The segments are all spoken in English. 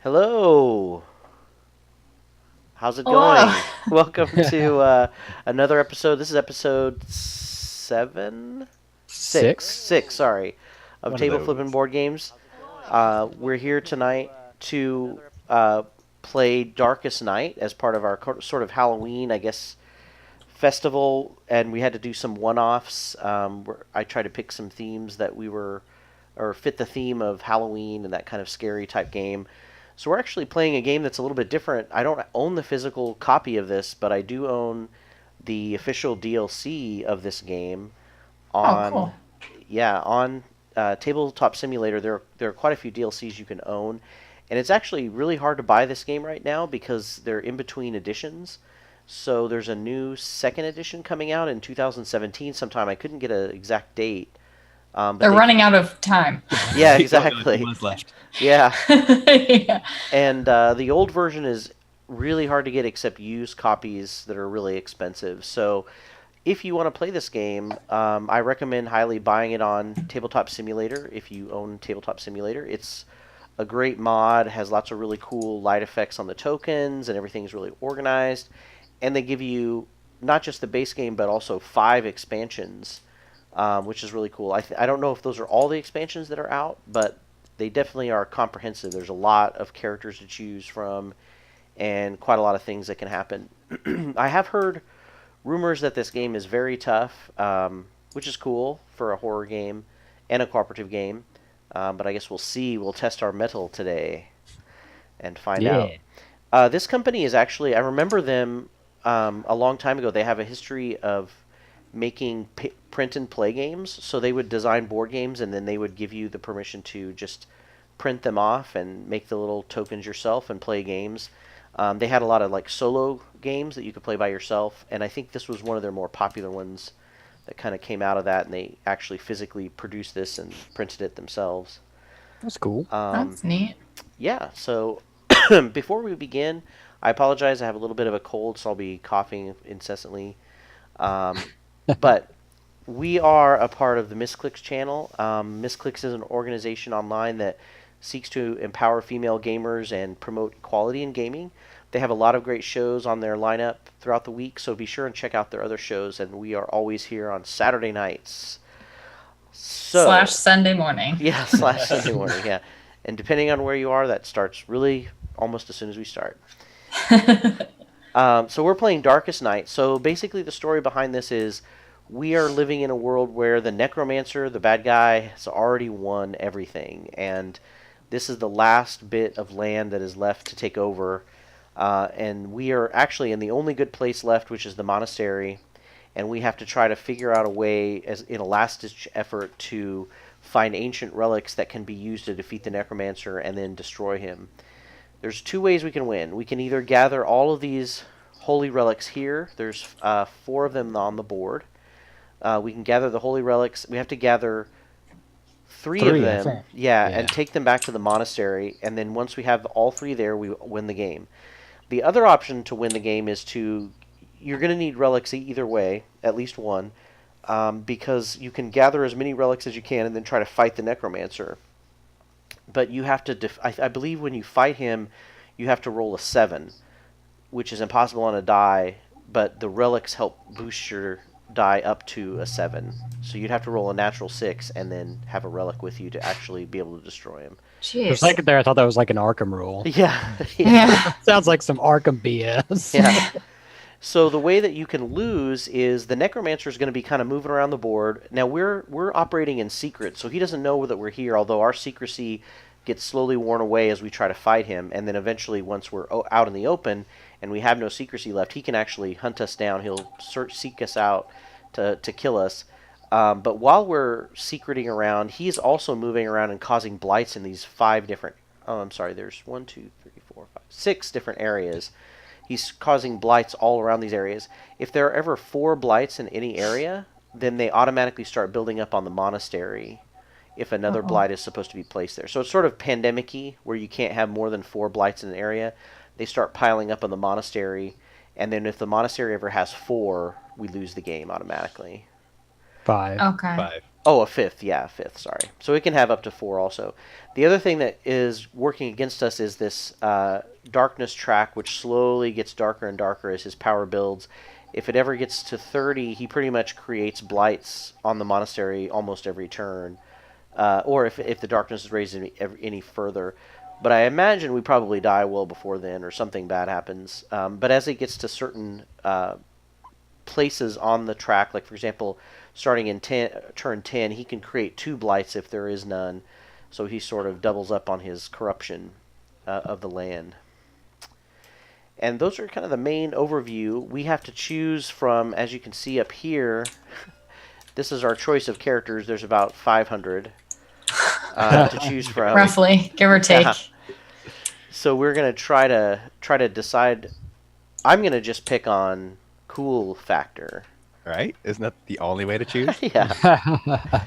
Hello. How's it Hello. going? Welcome to another episode. This is episode seven, six, Six? six. Sorry, of One of Table Flippin' those. Board Games. We're here tonight to play Darkest Night as part of our sort of Halloween, I guess, festival, and we had to do some one-offs. Where I tried to pick some themes that we were or fit the theme of Halloween and that kind of scary type game. So we're actually playing a game that's a little bit different. I don't own the physical copy of this, but I do own the official DLC of this game Oh, on cool. on Tabletop Simulator. There are quite a few DLCs you can own, and it's actually really hard to buy this game right now because they're in between editions. So there's a new second edition coming out in 2017 sometime. I couldn't get an exact date, but They're they running out of time. yeah, He's got like 2 exactly. months left. Yeah, Yeah. and the old version is really hard to get except used copies that are really expensive. So if you want to play this game, I recommend highly buying it on Tabletop Simulator if you own Tabletop Simulator. It's a great mod, has lots of really cool light effects on the tokens, and everything's really organized. And they give you not just the base game, but also 5 expansions, which is really cool. I don't know if those are all the expansions that are out, but they definitely are comprehensive. There's a lot of characters to choose from, and quite a lot of things that can happen. I have heard rumors that this game is very tough, which is cool for a horror game and a cooperative game. But I guess we'll see. We'll test our metal today and find out. Yeah. This company is actually, I remember them a long time ago. They have a history of making print and play games. So they would design board games and then they would give you the permission to just print them off and make the little tokens yourself and play games. They had a lot of like solo games that you could play by yourself, and I think this was one of their more popular ones that kind of came out of that, and they actually physically produced this and printed it themselves. That's cool. Um, That's neat. yeah, so before we begin, I apologize. I have a little bit of a cold, so I'll be coughing incessantly. Um, but we are a part of the Misscliks channel. Misscliks is an organization online that seeks to empower female gamers and promote equality in gaming. They have a lot of great shows on their lineup throughout the week, so be sure and check out their other shows. And we are always here on Saturday nights. Slash So, Sunday morning. yeah, slash Sunday morning, yeah. And depending on where you are, that starts really almost as soon as we start. So we're playing Darkest Night. So basically, the story behind this is we are living in a world where the necromancer, the bad guy, has already won everything, and this is the last bit of land that is left to take over. And we are actually in the only good place left, which is the monastery, and we have to try to figure out a way, as in a last-ditch effort, to find ancient relics that can be used to defeat the necromancer and then destroy him. There's 2 ways we can win. We can either gather all of these holy relics here. There's 4 of them on the board. We can gather the holy relics. We have to gather three of Three, I them, think. yeah, and Yeah. take them back to the monastery. And then once we have all 3 there, we win the game. The other option to win the game is to you're going to need relics either way, at least one, because you can gather as many relics as you can and then try to fight the necromancer. But you have to, I believe, when you fight him, you have to roll a 7, which is impossible on a die. But the relics help boost your die up to a 7. So you'd have to roll a natural 6 and then have a relic with you to actually be able to destroy him. For a Jeez. second there, I thought that was like an Arkham rule. Yeah, yeah, Yeah. Sounds like some Arkham BS. yeah. So the way that you can lose is the necromancer is going to be kind of moving around the board. Now we're operating in secret, so he doesn't know that we're here. Although our secrecy gets slowly worn away as we try to fight him, and then eventually, once we're out in the open and we have no secrecy left, he can actually hunt us down. He'll seek us out to kill us. But while we're secreting around, he's also moving around and causing blights in these 5 different. Oh, I'm sorry. There's 1, 2, 3, 4, 5, 6 different areas. He's causing blights all around these areas. If there are ever 4 blights in any area, then they automatically start building up on the monastery if another Uh-oh. blight is supposed to be placed there. So it's sort of pandemic-y, where you can't have more than 4 blights in an area. They start piling up on the monastery, and then if the monastery ever has 4, we lose the game automatically. 5. Okay. 5. Oh, a fifth. Yeah, a fifth. Sorry. So it can have up to 4 also. The other thing that is working against us is this darkness track, which slowly gets darker and darker as his power builds. If it ever gets to 30, he pretty much creates blights on the monastery almost every turn. Or if the darkness is raised any further. But I imagine we probably die well before then, or something bad happens. But as it gets to certain places on the track, like for example, starting in turn 10, he can create 2 blights if there is none. So he sort of doubles up on his corruption of the land. And those are kind of the main overview. We have to choose from, as you can see up here, this is our choice of characters. There's about 500 to choose from. Roughly, give or take. Yeah. So we're going to try to decide. I'm going to just pick on cool factor. Right? Isn't that the only way to choose? Yeah.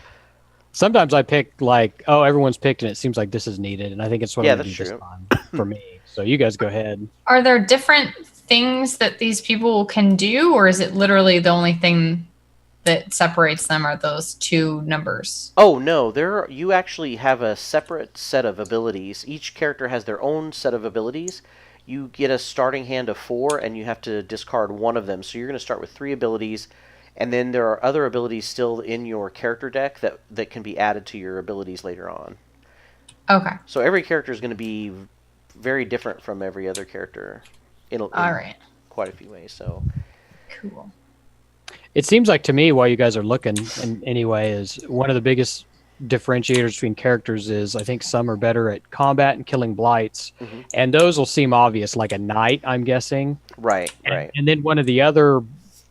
Sometimes I pick like, oh, everyone's picked and it seems like this is needed, and I think it's what Yeah, I'm gonna that's do this true. time for me. So you guys go ahead. Are there different things that these people can do, or is it literally the only thing that separates them are those 2 numbers? Oh no, you actually have a separate set of abilities. Each character has their own set of abilities. You get a starting hand of 4, and you have to discard 1 of them. So you're going to start with 3 abilities, and then there are other abilities still in your character deck that can be added to your abilities later on. Okay. So every character is going to be very different from every other character in All right. quite a few ways. So Cool. It seems like to me, while you guys are looking, and anyway, is one of the biggest differentiators between characters is I think some are better at combat and killing blights, and those will seem obvious, like a knight, I'm guessing. right. And then one of the other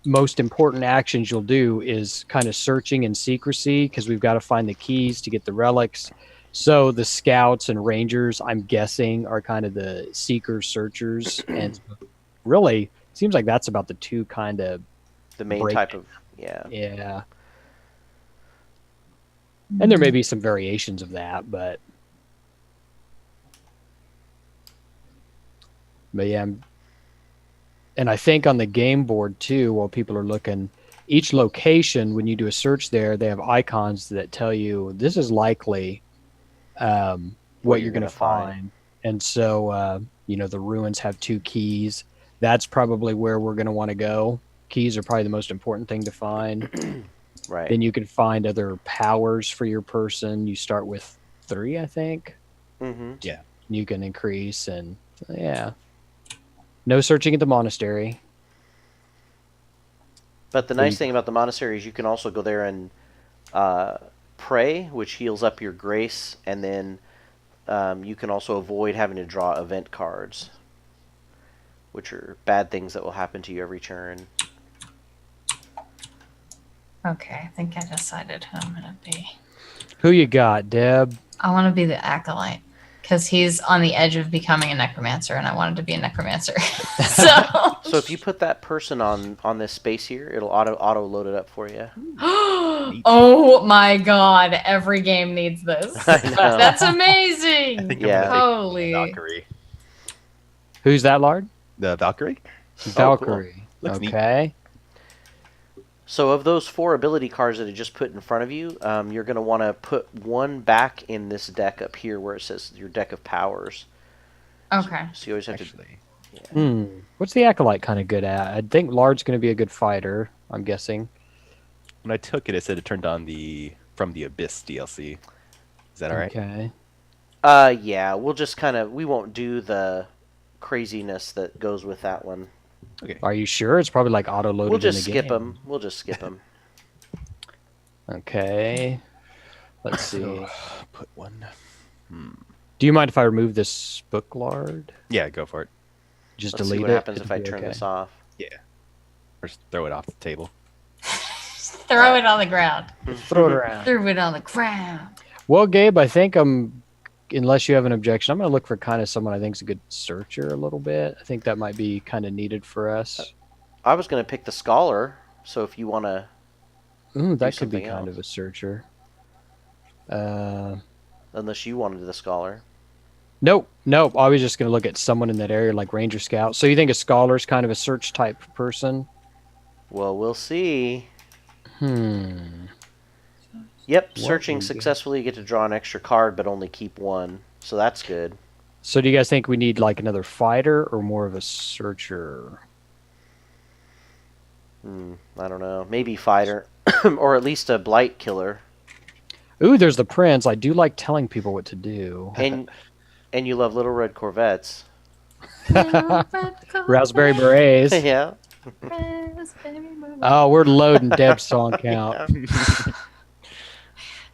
most important actions you'll do is kind of searching and secrecy, because we've got to find the keys to get the relics. So the scouts and rangers, I'm guessing, are kind of the seekers, searchers, and really seems like that's about the 2 kind of The main type of yeah. And there may be some variations of that, but yeah. And I think on the game board too, while people are looking, each location, when you do a search there, they have icons that tell you this is likely what you're going to find. And so, the ruins have 2 keys. That's probably where we're going to want to go. Keys are probably the most important thing to find. right. Then you can find other powers for your person. You start with 3, I think. Mm-hmm. Yeah. You can increase, and yeah. No searching at the monastery. But the nice thing about the monastery is you can also go there and pray, which heals up your grace, and then you can also avoid having to draw event cards, which are bad things that will happen to you every turn. Okay, I think I decided who I'm gonna be. Who you got, Deb? I want to be the acolyte because he's on the edge of becoming a necromancer, and I wanted to be a necromancer. So if you put that person on this space here, it'll auto load it up for you. Oh my god! Every game needs this. I know. That's amazing. I think Yeah. I'm gonna Holy. take Valkyrie. Who's that, Lard? The Valkyrie? Valkyrie. Looks neat. Okay. So of those 4 ability cards that I just put in front of you, you're going to want to put 1 back in this deck up here where it says your deck of powers. Okay. So you always have Actually, What's the acolyte kind of good at? I think Lard's going to be a good fighter, I'm guessing. when I took it said it turned on the From the Abyss DLC. Is that all right? Okay. Yeah, we'll just we won't do the craziness that goes with that one. Okay. Are you sure? It's probably like auto-loaded We'll just in the skip game. them. We'll just skip them. Okay. Let's see. So, put 1. Do you mind if I remove this book, Lard? Yeah, go for it. Just Let's delete see what it? happens if It'll I be turn okay. this off. Yeah. Or just throw it off the table. Throw it on the ground. Throw it around. Throw it on the ground. Well, Gabe, I think unless you have an objection, I'm going to look for kind of someone I think is a good searcher a little bit. I think that might be kind of needed for us. I was going to pick the scholar, so if you want to... Ooh, that could be something kind else. of a searcher. Unless you wanted the scholar. Nope. I was just going to look at someone in that area like Ranger Scout. So you think a scholar's kind of a search type person? Well, we'll see. Hmm. Yep, What searching we do? successfully, you get to draw an extra card, but only keep one. So that's good. So do you guys think we need like another fighter or more of a searcher? I don't know. Maybe fighter, or at least a blight killer. Ooh, there's the prince. I do like telling people what to do. And you love little red Corvettes. Raspberry berets. Yeah. Oh, we're loading Deb's song count.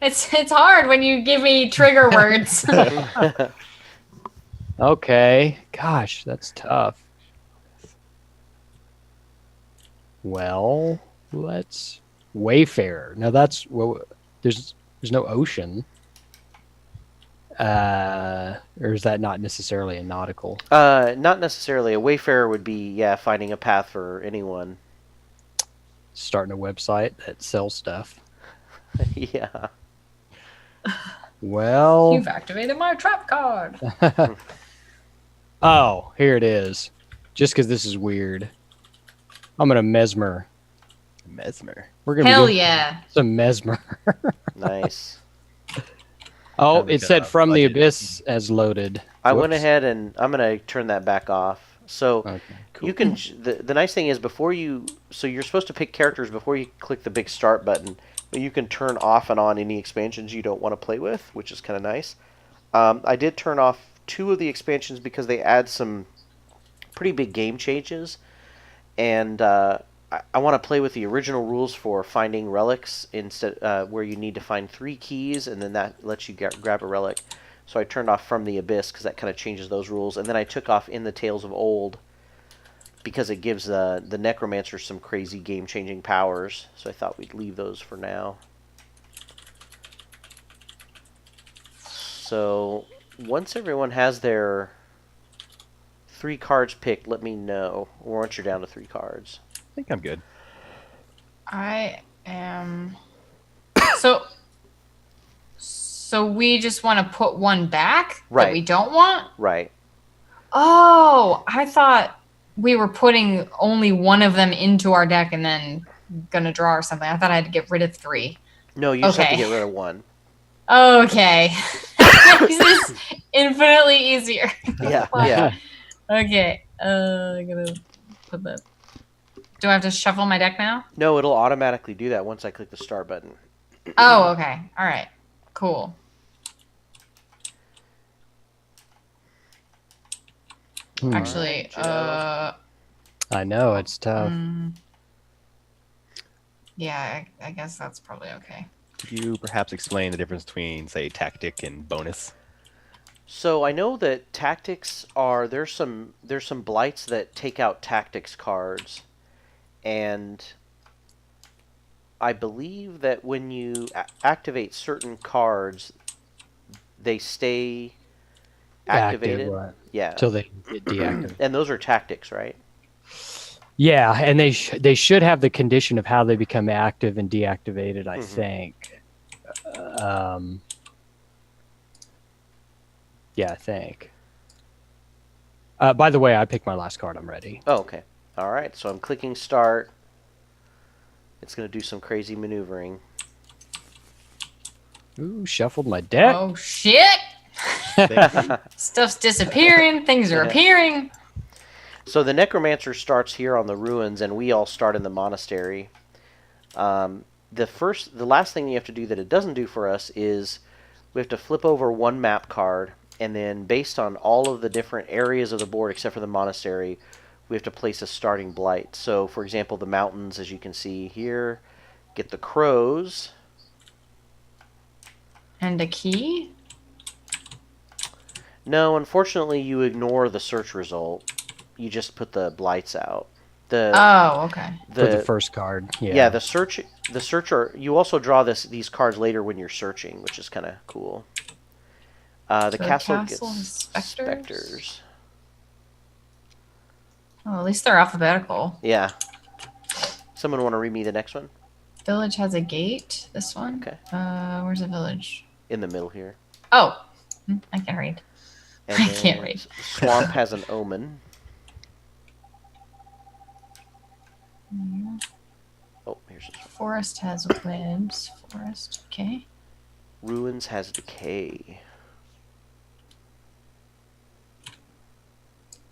It's hard when you give me trigger words. Okay. Gosh, that's tough. Well, let's Wayfarer. Now that's well, there's no ocean. Or is that not necessarily a nautical? Not necessarily. A wayfarer would be finding a path for anyone. Starting a website that sells stuff. Yeah. Well, You've activated my trap card. oh, here it is. Just because this is weird, I'm gonna mesmer. Mesmer. We're gonna Hell be doing yeah. some mesmer. Nice. Oh, Have we it said got a from the budget? abyss as loaded. I went Whoops. ahead and I'm gonna turn that back off. So Okay. you can. The nice thing is before you. So you're supposed to pick characters before you click the big start button. But you can turn off and on any expansions you don't want to play with, which is kind of nice. I did turn off 2 of the expansions because they add some pretty big game changes, and I want to play with the original rules for finding relics instead, where you need to find 3 keys, and then that lets you grab a relic. So I turned off From the Abyss because that kind of changes those rules, and then I took off In the Tales of Old because it gives the necromancer some crazy game-changing powers. So I thought we'd leave those for now. So once everyone has their 3 cards picked, let me know. Or once you're down to 3 cards. I think I'm good. I am. So we just want to put one back Right. that we don't want? Right. Oh, I thought we were putting only one of them into our deck and then gonna draw or something. I thought I had to get rid of 3. No, you just have to Okay. get rid of 1. Okay. This is infinitely easier. Yeah, yeah. Okay. I'm gonna put that. Do I have to shuffle my deck now? No, it'll automatically do that once I click the start button. Oh, okay. All right. Cool. Actually, Joe. I know it's tough. yeah, I guess that's probably okay. Could you perhaps explain the difference between, say, tactic and bonus? So I know that tactics are there's some blights that take out tactics cards, and I believe that when you activate certain cards, they stay activated. Right. Yeah. Till they get deactivated. And those are tactics, right? Yeah, and they should have the condition of how they become active and deactivated. I Mhm. think. Yeah, I think. By the way, I picked my last card. I'm ready. Oh, okay. All right. So I'm clicking start. It's going to do some crazy maneuvering. Ooh, shuffled my deck. Oh shit! Stuff's disappearing. Things are Yeah. appearing. So the necromancer starts here on the ruins, and we all start in the monastery. The last thing you have to do that it doesn't do for us is we have to flip over 1 map card, and then based on all of the different areas of the board except for the monastery, we have to place a starting blight. So, for example, the mountains, as you can see here, get the crows. And a key. No, unfortunately, you ignore the search result. You just put the blights out. Oh, okay. For the first card. Yeah. Yeah, the searcher. You also draw these cards later when you're searching, which is kind of cool. The So castle castle and gets specters? specters. Oh, at least they're alphabetical. Yeah. Someone want to read me the next one? Village has a gate. This one. Okay. Where's the village? In the middle here. Oh, I can read. And I can't then read. Swamp has an omen. Oh, here's this one. Forest has webs. Forest. Okay. Ruins has decay.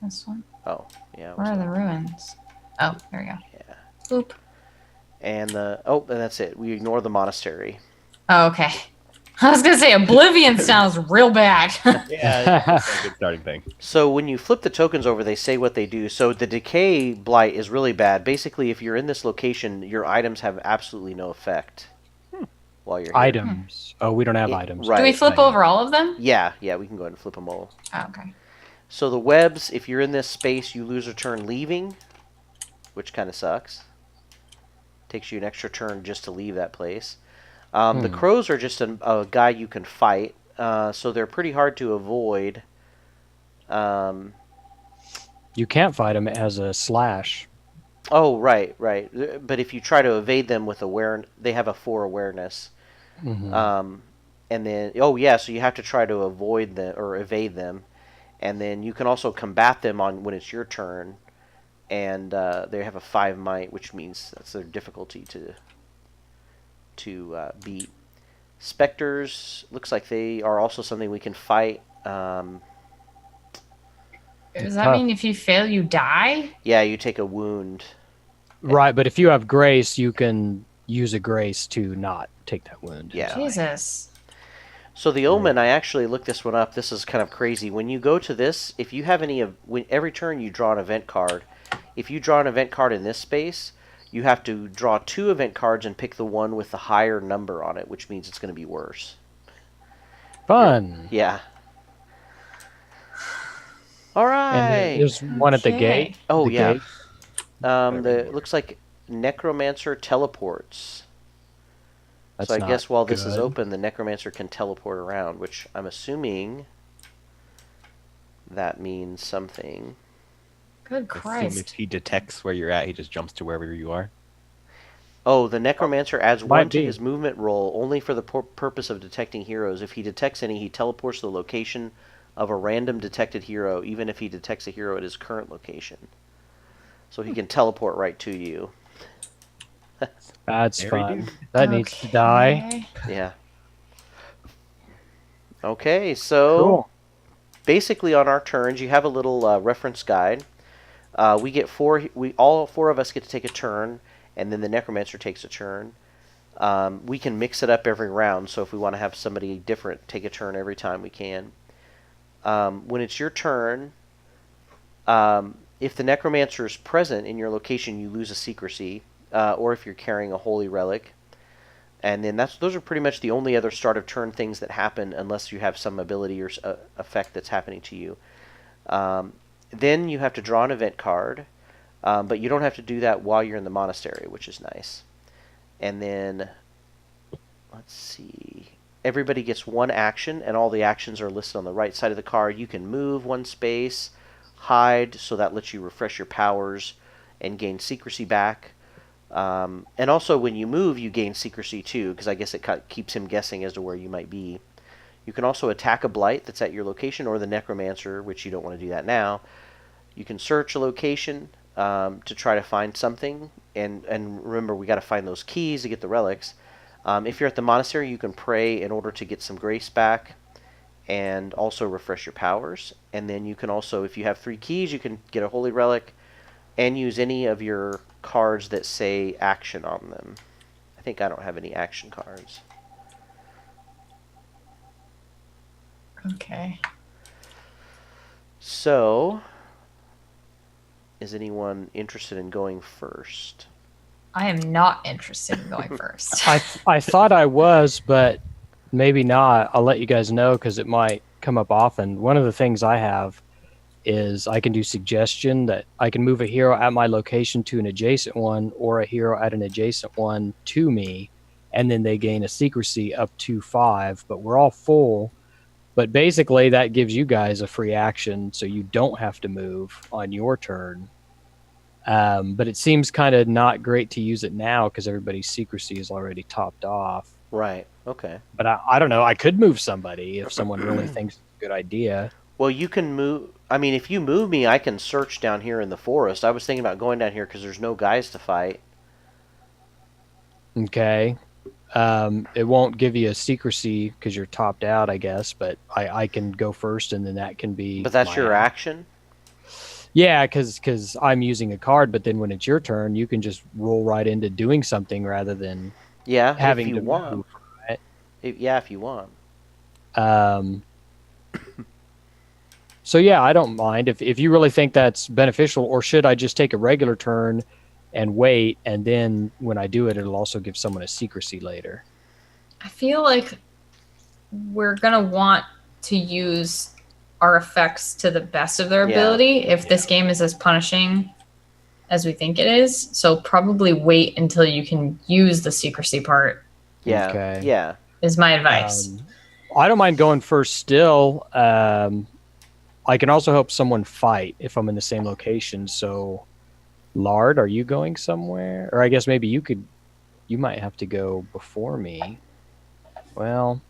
This one. Oh, yeah. Where are the ruins? Oh, there we go. Yeah. Boop. And and that's it. We ignore the monastery. Oh, okay. I was gonna say Oblivion sounds real bad. Yeah, that's a good starting thing. So when you flip the tokens over, they say what they do. So the decay blight is really bad. Basically, if you're in this location, your items have absolutely no effect while you're here. Items. Oh, we don't have items. Right. Do we flip over all of them? Yeah, we can go ahead and flip them all. Oh, okay. So the webs, if you're in this space, you lose a turn leaving, which kind of sucks. Takes you an extra turn just to leave that place. The crows are just a guy you can fight, so they're pretty hard to avoid. You can't fight them as a slash. Oh, right. But if you try to evade them with they have a 4 awareness. Mm-hmm. And then, so you have to try to avoid them or evade them. And then you can also combat them when it's your turn. And they have a 5 might, which means that's their difficulty to beat. Spectres, looks like they are also something we can fight. Does that mean if you fail, you die? Yeah, you take a wound. Right, but if you have grace, you can use a grace to not take that wound. Yeah. Jesus. So the Omen, I actually looked this one up. This is kind of crazy. When you go to this, if you have every turn you draw an event card. If you draw an event card in this space, you have to draw 2 event cards and pick the one with the higher number on it, which means it's going to be worse. Fun. Yeah. All right. And there's one at the gate. Oh, The yeah. gate. It looks like necromancer teleports. That's So I not guess while this is good. open, the necromancer can teleport around, which I'm assuming that means something. Good I assume Christ. if he detects where you're at, he just jumps to wherever you are. Oh, the necromancer adds Might 1 to be. his movement roll only for the purpose of detecting heroes. If he detects any, he teleports to the location of a random detected hero, even if he detects a hero at his current location. So he can teleport right to you. That's Very fun. dude. That needs to die. Okay. Yeah. Okay, so Cool. basically on our turns, you have a little reference guide. We get 4. All 4 of us get to take a turn, and then the necromancer takes a turn. We can mix it up every round, so if we want to have somebody different take a turn every time, we can. When it's your turn, if the necromancer is present in your location, you lose a secrecy, or if you're carrying a holy relic. And then those are pretty much the only other start of turn things that happen, unless you have some ability or effect that's happening to you. Then you have to draw an event card, but you don't have to do that while you're in the monastery, which is nice. And then, let's see, everybody gets 1 action, and all the actions are listed on the right side of the card. You can move 1 space, hide, so that lets you refresh your powers and gain secrecy back. And also when you move, you gain secrecy too, because I guess it keeps him guessing as to where you might be. You can also attack a blight that's at your location, or the necromancer, which you don't want to do that now. You can search a location to try to find something, and remember, we got to find those keys to get the relics. If you're at the monastery, you can pray in order to get some grace back, and also refresh your powers. And then you can also, if you have 3 keys, you can get a holy relic, and use any of your cards that say action on them. I think I don't have any action cards. Okay. So, is anyone interested in going first? I am not interested in going first. I thought I was, but maybe not. I'll let you guys know because it might come up often. One of the things I have is I can do suggestion that I can move a hero at my location to an adjacent one, or a hero at an adjacent one to me, and then they gain a secrecy up to 5, but we're all full. But basically that gives you guys a free action, so you don't have to move on your turn. But it seems kind of not great to use it now because everybody's secrecy is already topped off. Right, okay. But I don't know. I could move somebody if someone really thinks it's a good idea. Well, you can move... I mean, if you move me, I can search down here in the forest. I was thinking about going down here because there's no guys to fight. Okay. It won't give you a secrecy because you're topped out, I guess, but I can go first and then that can be. But that's my your action? Yeah, because I'm using a card, but then when it's your turn, you can just roll right into doing something rather than Yeah, having if you to want. move. Right? Yeah, if you want. So yeah, I don't mind if you really think that's beneficial, or should I just take a regular turn and wait, and then when I do it, it'll also give someone a secrecy later. I feel like we're gonna want to use our effects to the best of their Yeah. ability if this game is as punishing as we think it is. So probably wait until you can use the secrecy part Yeah. Okay. Yeah. is my advice. I don't mind going first still. I can also help someone fight if I'm in the same location. So, Lard, are you going somewhere? Or I guess maybe you might have to go before me. Well,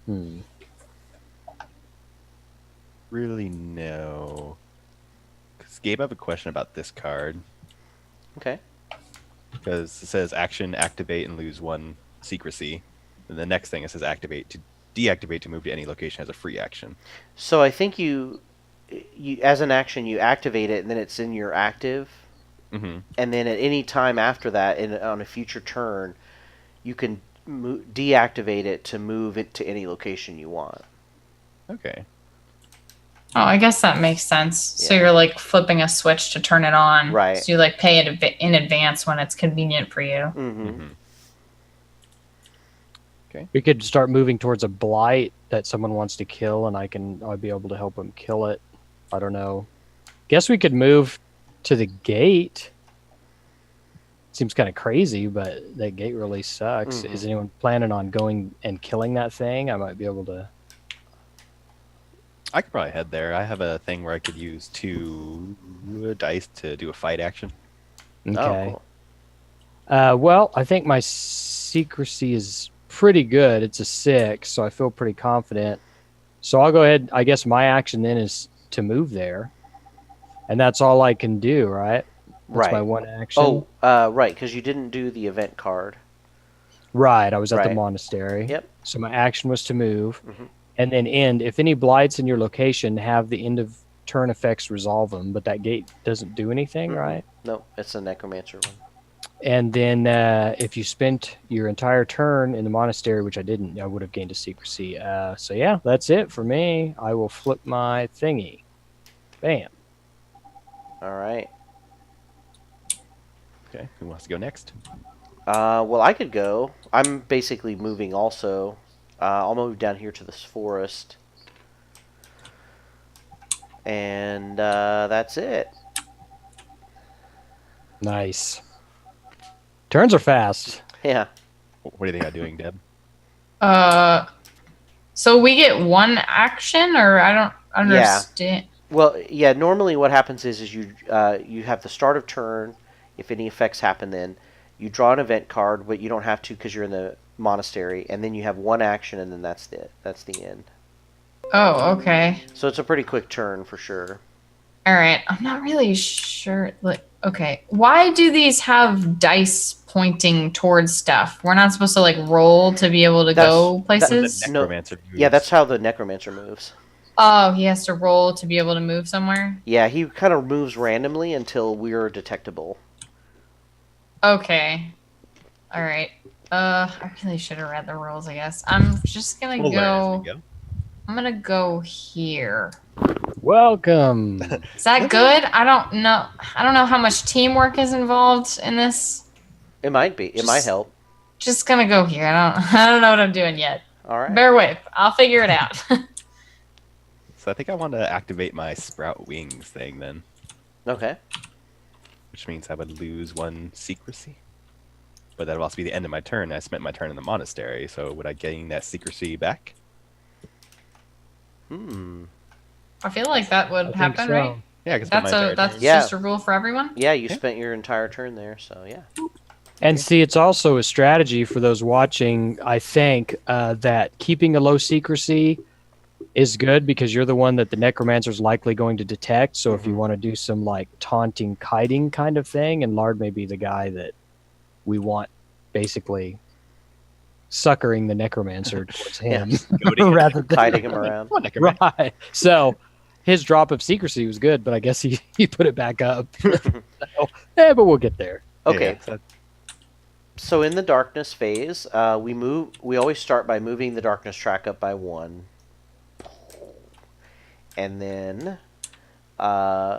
Really, no. Because Gabe, I have a question about this card. Okay. Because it says action, activate, and lose 1 secrecy. And the next thing it says activate to deactivate to move to any location as a free action. So I think you as an action, you activate it, and then it's in your active. Mm-hmm. And then at any time after that, on a future turn, you can deactivate it to move it to any location you want. Okay. Oh, I guess that makes sense. So Yeah. you're like flipping a switch to turn it on. Right. So you like pay it in advance when it's convenient for you. Mm-hmm. Mm-hmm. we could start moving towards a blight that someone wants to kill, and I'll be able to help them kill it. I don't know. Guess we could move to the gate. Seems kind of crazy, but that gate really sucks. Mhm. Is anyone planning on going and killing that thing? I might be able to. I could probably head there. I have a thing where I could use 2 dice to do a fight action. Okay. Oh, cool. Well, I think my secrecy is pretty good. It's a 6, so I feel pretty confident. So I'll go ahead. I guess my action then is to move there, and that's all I can do, right? That's my Right. one action. Oh, right, because you didn't do the event card. Right. I was at Right. the monastery. Yep. So my action was to move, Mhm. and then end. If any blights in your location have the end of turn effects, resolve them. But that gate doesn't do anything, Mhm. right? No, it's a necromancer one. And then if you spent your entire turn in the monastery, which I didn't, I would have gained a secrecy. So yeah, that's it for me. I will flip my thingy. Bam. All right. Okay. Who wants to go next? Well, I could go. I'm basically moving also. I'll move down here to this forest. And that's it. Nice. Turns are fast. Yeah. What do you think I'm doing, Deb? So we get one action, or I don't understand. Well, yeah. Normally, what happens is you have the start of turn. If any effects happen, then you draw an event card, but you don't have to because you're in the monastery, and then you have one action, and then that's it. That's the end. Oh, okay. So it's a pretty quick turn for sure. All right. I'm not really sure. Like, okay, why do these have dice pointing towards stuff? We're not supposed to like roll to be able to go places. The No. necromancer moves. Yeah, that's how the necromancer moves. Oh, he has to roll to be able to move somewhere. Yeah, he kind of moves randomly until we're detectable. Okay. All right. I really should have read the rules. I guess I'm just gonna We'll learn as go. we go. I'm gonna go here. Welcome. Is that good? I don't know. I don't know how much teamwork is involved in this. It might be. It might Just- help. Just gonna go here. I don't know what I'm doing yet. All right. Bear with. I'll figure it out. So I think I want to activate my sprout wings thing then, Okay. which means I would lose 1 secrecy. But that would also be the end of my turn. I spent my turn in the monastery, so would I gain that secrecy back? I feel like that would think happen, so. right? Yeah, I can spend That's my a entire that's turn. Yeah. just a rule for everyone. Yeah, you Yeah. spent your entire turn there, so yeah. And see, it's also a strategy for those watching, I think, that keeping a low secrecy is good because you're the one that the necromancer is likely going to detect. So if you want to do some like taunting, kiting kind of thing, and Lard may be the guy that we want basically suckering the necromancer towards him Goading him. rather than Kiting him around. Come on, necromancer. right. So his drop of secrecy was good, but I guess he put it back up. So, but we'll get there. Okay. Yeah, So in the darkness phase, we always start by moving the darkness track up by 1. And then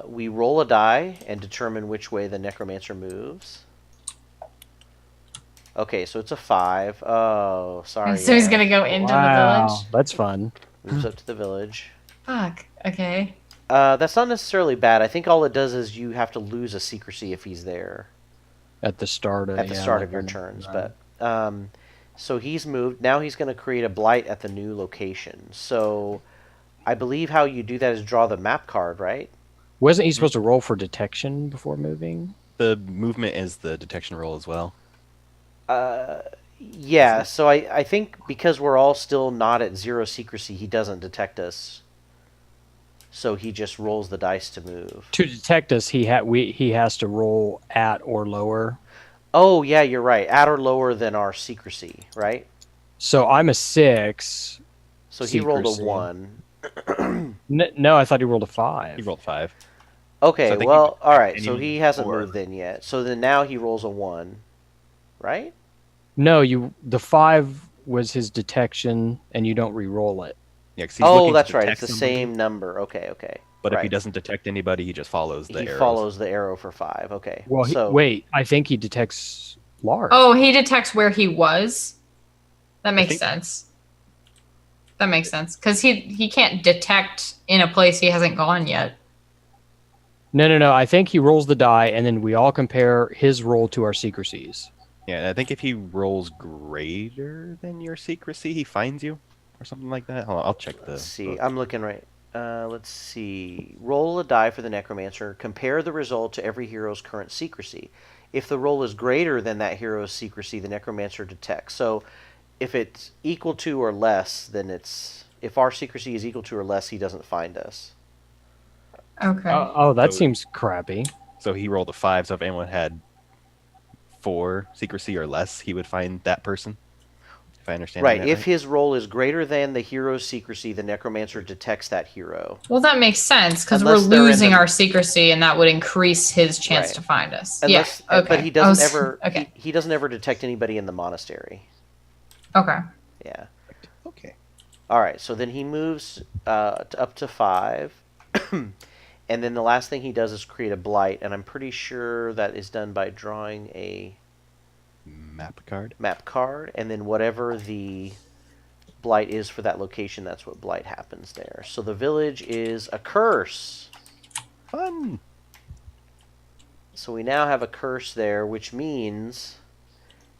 we roll a die and determine which way the necromancer moves. Okay, so it's a 5. Oh, sorry. So he's gonna go into the village. That's fun. Moves up to the village. Fuck. Okay. That's not necessarily bad. I think all it does is you have to lose a secrecy if he's there At the start of at the start of your turns. But so he's moved. Now he's going to create a blight at the new location. So I believe how you do that is draw the map card, right? Wasn't he supposed to roll for detection before moving? The movement is the detection roll as well. Yeah. So I think because we're all still not at 0 secrecy, he doesn't detect us. So he just rolls the dice to move. To detect us, he has to roll at or lower. Oh, yeah, you're right. At or lower than our secrecy, right? So I'm a 6. So he rolled a Secrecy. 1. No, I thought he rolled a 5. He rolled 5. Okay, So I think well, all right. and So he he hasn't rolled moved in yet. So then now he rolls a 1, right? No, the 5 was his detection, and you don't re-roll it. Yeah, 'cause he's Oh, looking to that's right. detect It's the somebody, same number. Okay. But if he right. doesn't detect anybody, he just follows the He arrows. follows the arrow for 5. Okay. Well, so wait, I think he detects large. Oh, he detects where he was. That makes think- sense. That makes sense because he can't detect in a place he hasn't gone yet. No. I think he rolls the die, and then we all compare his roll to our secrecies. Yeah, and I think if he rolls greater than your secrecy, he finds you, or something like that. Hold on, I'll check the. let's see. book. I'm looking right. Let's see. Roll a die for the necromancer. Compare the result to every hero's current secrecy. If the roll is greater than that hero's secrecy, the necromancer detects. So if it's equal to or less, then it's... If our secrecy is equal to or less, he doesn't find us. Okay. Oh, that So- seems crappy. So he rolled a 5. So if anyone had 4 secrecy or less, he would find that person. If I understand Right. that If his roll is greater than the hero's secrecy, the necromancer detects that hero. Well, that makes sense because we're Unless they're in losing the- our secrecy, and that would increase his chance Right. to find us. Unless, yeah. Okay. But he doesn't I was- ever... Okay. He doesn't ever detect anybody in the monastery. Okay. Yeah. Okay. All right, so then he moves up to 5, and then the last thing he does is create a blight, and I'm pretty sure that is done by drawing a Map card. map card, and then whatever the blight is for that location, that's what blight happens there. So the village is a curse. Fun. So we now have a curse there, which means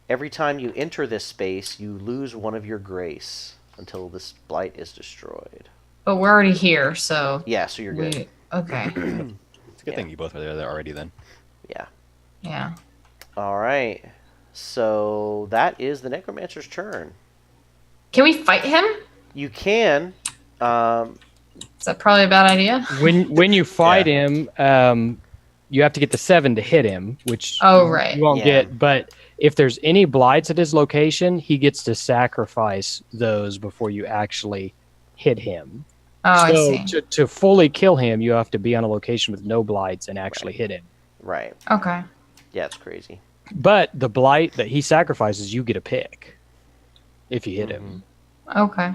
every time you enter this space, you lose 1 of your grace until this blight is destroyed. But we're already here, so Yeah, so you're good. okay. It's a good Yeah. thing you both are there already then. Yeah. Yeah. All right. So that is the necromancer's turn. Can we fight him? You can. Is that probably a bad idea? When you fight him, you have to get the 7 to hit him, which Oh, right. you won't Yeah. get. But if there's any blights at his location, he gets to sacrifice those before you actually hit him. Oh, so I see. to fully kill him, you have to be on a location with no blights and actually hit him. Right. Okay. Yeah, it's crazy. But the blight that he sacrifices, you get a pick if you hit him. Okay.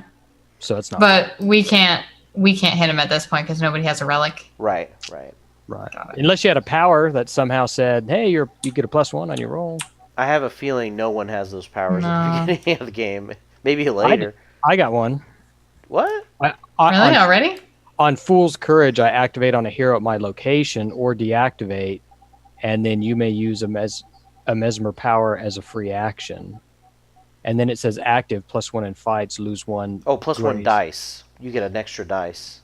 So it's not But we can't hit him at this point because nobody has a relic. Right. Right. right. Got it. Unless you had a power that somehow said, "Hey, you get a +1 on your roll." I have a feeling no one has those powers at No. the beginning of the game. Maybe later. I got one. What? I, Really? on, Already? on Fool's Courage, I activate on a hero at my location or deactivate, and then you may use a mesmer power as a free action. And then it says active +1 in fights, lose 1. Oh, +1 grace. dice. You get an extra dice.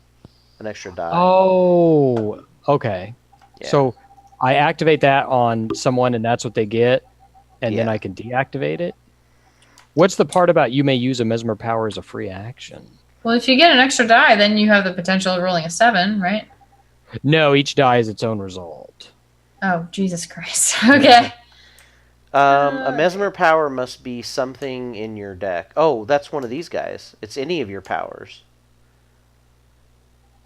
An extra die. Oh, okay. Yeah. So I activate that on someone, and that's what they get, and then Yeah. I can deactivate it. What's the part about you may use a mesmer power as a free action? Well, if you get an extra die, then you have the potential of rolling a 7, right? No, each die is its own result. Oh, Jesus Christ. Okay. A mesmer power must be something in your deck. Oh, that's one of these guys. It's any of your powers.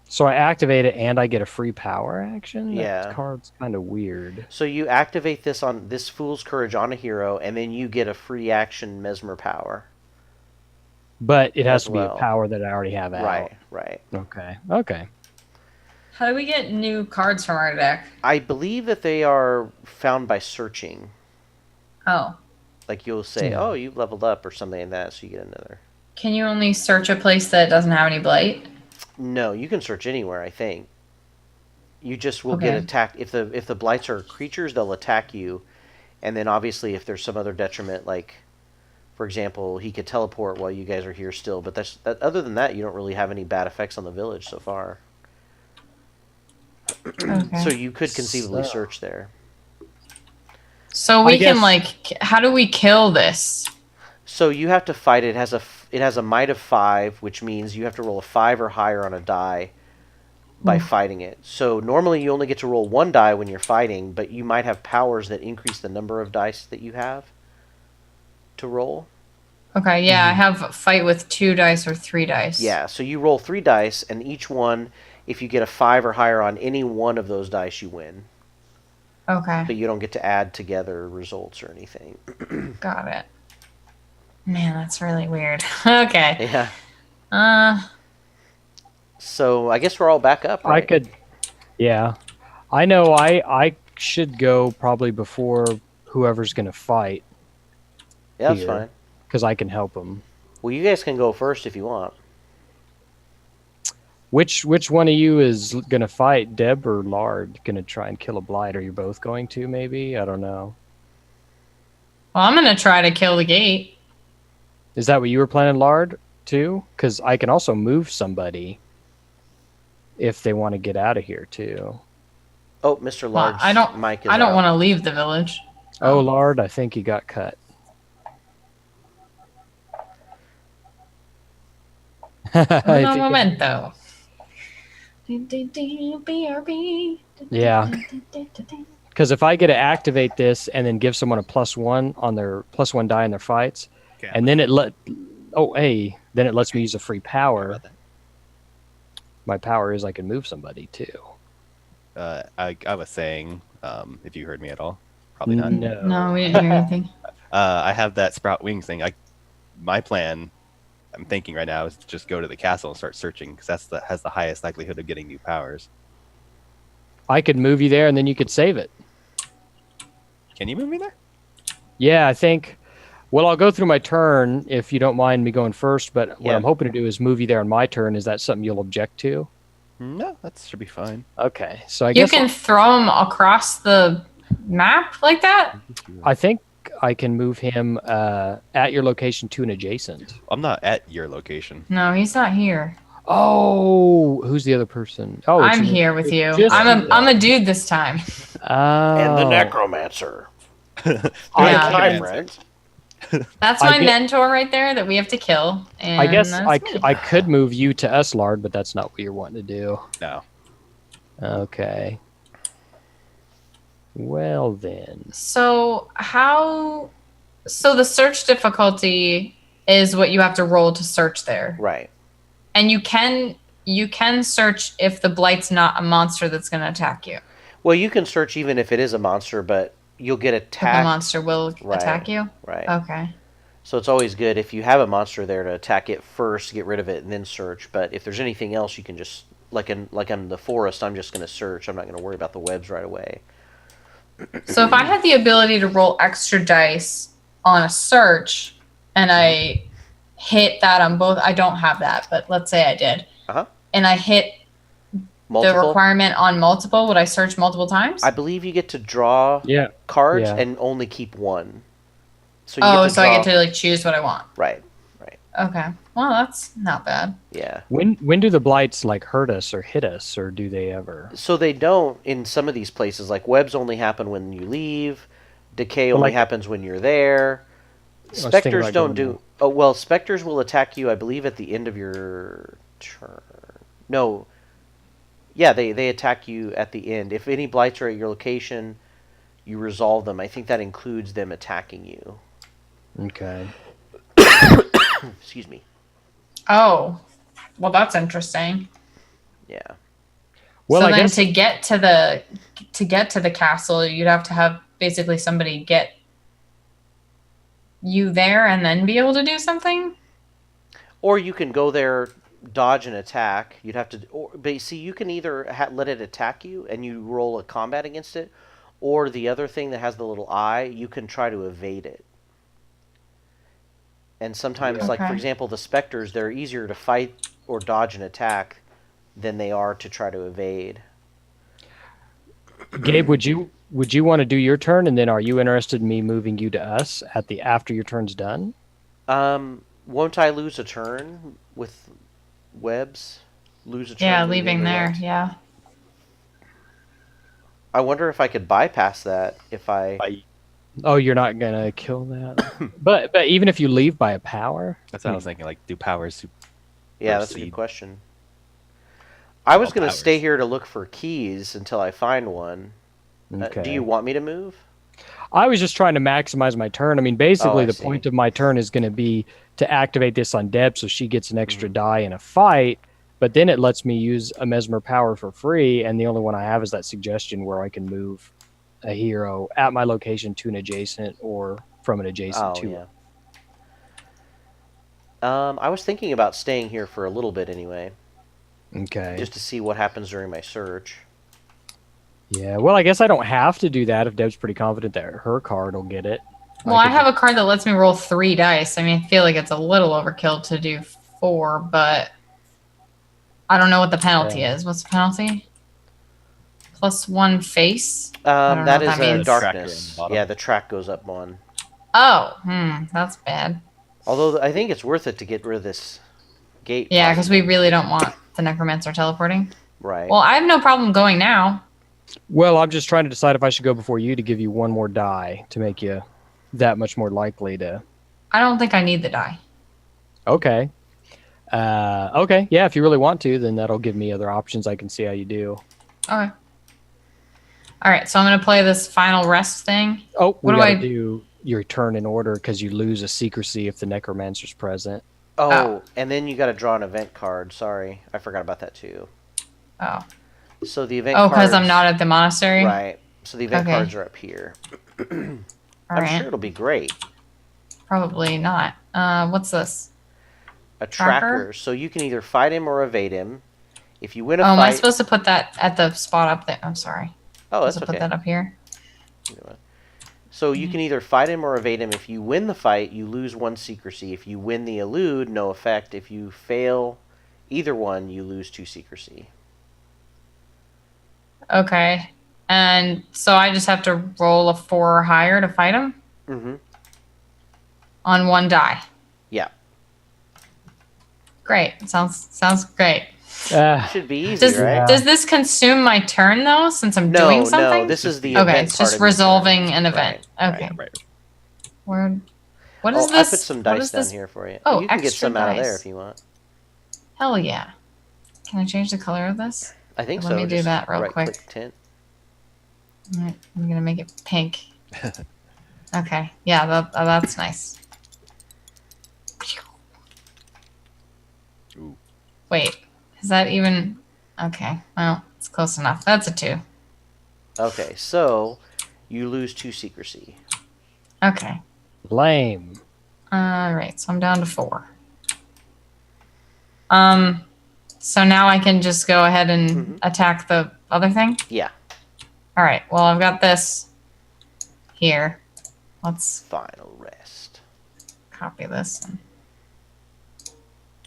So I activate it and I get a free power action? Yeah. That card's kind of weird. So you activate this on this Fool's Courage on a hero, and then you get a free action mesmer power. But it has As to be well. a power that I already have out. Right, right. Okay. Okay. How do we get new cards from our deck? I believe that they are found by searching. Oh. Like you'll say, Yeah. oh, you leveled up or something like that, so you get another. Can you only search a place that doesn't have any blight? No, you can search anywhere, I think. You just will get Okay. attacked. If the blights are creatures, they'll attack you. And then obviously if there's some other detriment, like, for example, he could teleport while you guys are here still. But other than that, you don't really have any bad effects on the village so far. Okay. So you could conceivably So- search there. So we I can guess- like, how do we kill this? So you have to fight it. It has a might of 5, which means you have to roll a 5 or higher on a die by fighting it. So normally you only get to roll 1 die when you're fighting, but you might have powers that increase the number of dice that you have to roll. Okay, yeah, I have a fight with 2 dice or 3 dice. Yeah, so you roll 3 dice, and each one, if you get a 5 or higher on any one of those dice, you win. Okay, But you don't get to add together results or anything. got it. Man, that's really weird. Okay. Yeah. Uh, So I guess we're all back up, I right? could. Yeah. I know I should go probably before whoever's going to fight Yeah, that's here. fine. because I can help them. Well, you guys can go first if you want. Which one of you is going to fight, Deb or Lard? Going to try and kill a blight? Are you both going to, maybe? I don't know. well, I'm gonna try to kill the gate. Is that what you were planning, Lard, too? Because I can also move somebody if they want to get out of here, too. Oh, Mr. Well, Lard's I don't. mic is I don't out. want to leave the village. Oh, Lard, I think he got cut. I Un think- momento. Yeah. Because if I get to activate this and then give someone a +1 on their +1 die in their fights, Okay. and then then it lets me use a free power. My power is I can move somebody too. I was saying, if you heard me at all, probably not. No, we didn't hear anything. I have that sprout wings thing. My plan, I'm thinking right now, is to just go to the castle and start searching because has the highest likelihood of getting new powers. I could move you there and then you could save it. Can you move me there? Yeah, I think. Well, I'll go through my turn if you don't mind me going first. But what Yeah. I'm hoping to do is move you there on my turn. Is that something you'll object to? No, that should be fine. Okay, so I You guess can throw him across the map like that. I think I can move him at your location to an adjacent. I'm not at your location. No, he's not here. Oh, who's the other person? Oh, it's I'm an- here with you. just- I'm a dude this time. And the Oh. necromancer. Yeah. Hi, friends. That's I my get- mentor right there that we have to kill. And I guess that's me. I could move you to us, Lard, but that's not what you're wanting to do. No. Okay. Well then. So So the search difficulty is what you have to roll to search there, Right. and you can search if the blight's not a monster that's going to attack you. Well, you can search even if it is a monster, but you'll get But the attacked. monster will Right. attack you. Right. Okay. So it's always good if you have a monster there to attack it first, get rid of it, and then search. But if there's anything else, you can just like in the forest. I'm just going to search. I'm not going to worry about the webs right away. So if I had the ability to roll extra dice on a search, and I hit that on both, I don't have that, but let's say I did, Uh-huh. and I hit the Multiple. requirement on multiple, would I search multiple times? I believe you get to draw Yeah. cards Yeah. and only keep one. So Oh, get to so I draw- get to like choose what I want. Right. Okay. Well, that's not bad. Yeah. When do the blights like hurt us or hit us, or do they ever? So they don't in some of these places. Like webs only happen when you leave. Decay Well, only like- happens when you're there. thinking Specters about don't going do. Oh well, specters will attack you. I believe at the end of your turn. No. Yeah, they attack you at the end. If any blights are at your location, you resolve them. I think that includes them attacking you. Okay. Excuse me. Oh, well, that's interesting. Yeah. Well, so I then guess to get to the castle, you'd have to have basically somebody get you there and then be able to do something. Or you can go there, dodge and attack. You'd have to. But see, you can either let it attack you and you roll a combat against it, or the other thing that has the little eye, you can try to evade it. And sometimes, like for Okay. example, the specters, they're easier to fight or dodge and attack than they are to try to evade. Gabe, would you want to do your turn, and then are you interested in me moving you to us at the after your turn's done? Won't I lose a turn with webs? Lose a turn. Yeah, leaving there. Webs? Yeah. I wonder if I could bypass that if I. Oh, you're not gonna kill that. but even if you leave by a power, That's what I was thinking. Like, do powers Yeah, that's a good supersede question. I was all going to powers? stay here to look for keys until I find one. okay. Do you want me to move? I was just trying to maximize my turn. I mean, basically, I the see. point of my turn is going to be to activate this on Deb, so she gets an extra die in a fight. But then it lets me use a mesmer power for free, and the only one I have is that suggestion where I can move a hero at my location to an adjacent or from an adjacent to. Yeah. I was thinking about staying here for a little bit anyway, Okay. just to see what happens during my search. Yeah. Well, I guess I don't have to do that if Deb's pretty confident that her card will get it. Well, I have a card that lets me roll 3 dice. I mean, I feel like it's a little overkill to do 4, but I don't know what the penalty is. What's the penalty? +1 face? I don't know That what is that a means. Tracker darkness. in the bottom. Yeah, the track goes up one. Oh, that's bad. Although I think it's worth it to get rid of this gate. Yeah, because we possibly. really don't want the necromancer teleporting. Right. Well, I have no problem going now. Well, I'm just trying to decide if I should go before you to give you one more die to make you that much more likely to. I don't think I need the die. Okay. Okay. Yeah, if you really want to, then that'll give me other options. I can see how you do. Okay. All right, so I'm going to play this final rest thing. Oh, we What do got to I- do your turn in order because you lose a secrecy if the necromancer's present. Oh, and then you got to draw an event card. Sorry, I forgot about that too. Oh. So the event. Oh, because I'm cards- not at the monastery? Right. So the event Okay. cards are up here. All I'm right. sure it'll be great. Probably not. What's this? A Tracker? tracker. So you can either fight him or evade him. If you win a Oh, am I fight. supposed to put that at the spot up there? I'm sorry. Oh, that's Supposed to okay. put that up here? You know what? So you can either fight him or evade him. If you win the fight, you lose 1 secrecy. If you win the elude, no effect. If you fail either one, you lose 2 secrecy. Okay. And so I just have to roll a 4 or higher to fight him Mm-hmm. on 1 die. Yeah. Great. Sounds great. Should be easy, Does right? does this consume my turn though, since I'm No, doing something? no. This is the Okay, event it's part just of your resolving turn. an event. Right, Okay. Right. Where? What is Oh, this? I put some What dice is down this? here for you. Oh, you can get extra some out of there dice. if you want. Hell yeah. Can I change the color of this? I think Let so. me do Just that real quick. right-click tint. All right, I'm gonna make it pink. Okay. Yeah, that's nice. Ooh. Wait, is that even? Okay. Well, it's close enough. That's a 2. Okay, so you lose 2 secrecy. Okay. Lame. All right, so I'm down to 4. So now I can just go ahead and Mhm. attack the other thing? Yeah, All right, well, I've got this here. Let's final rest. copy this and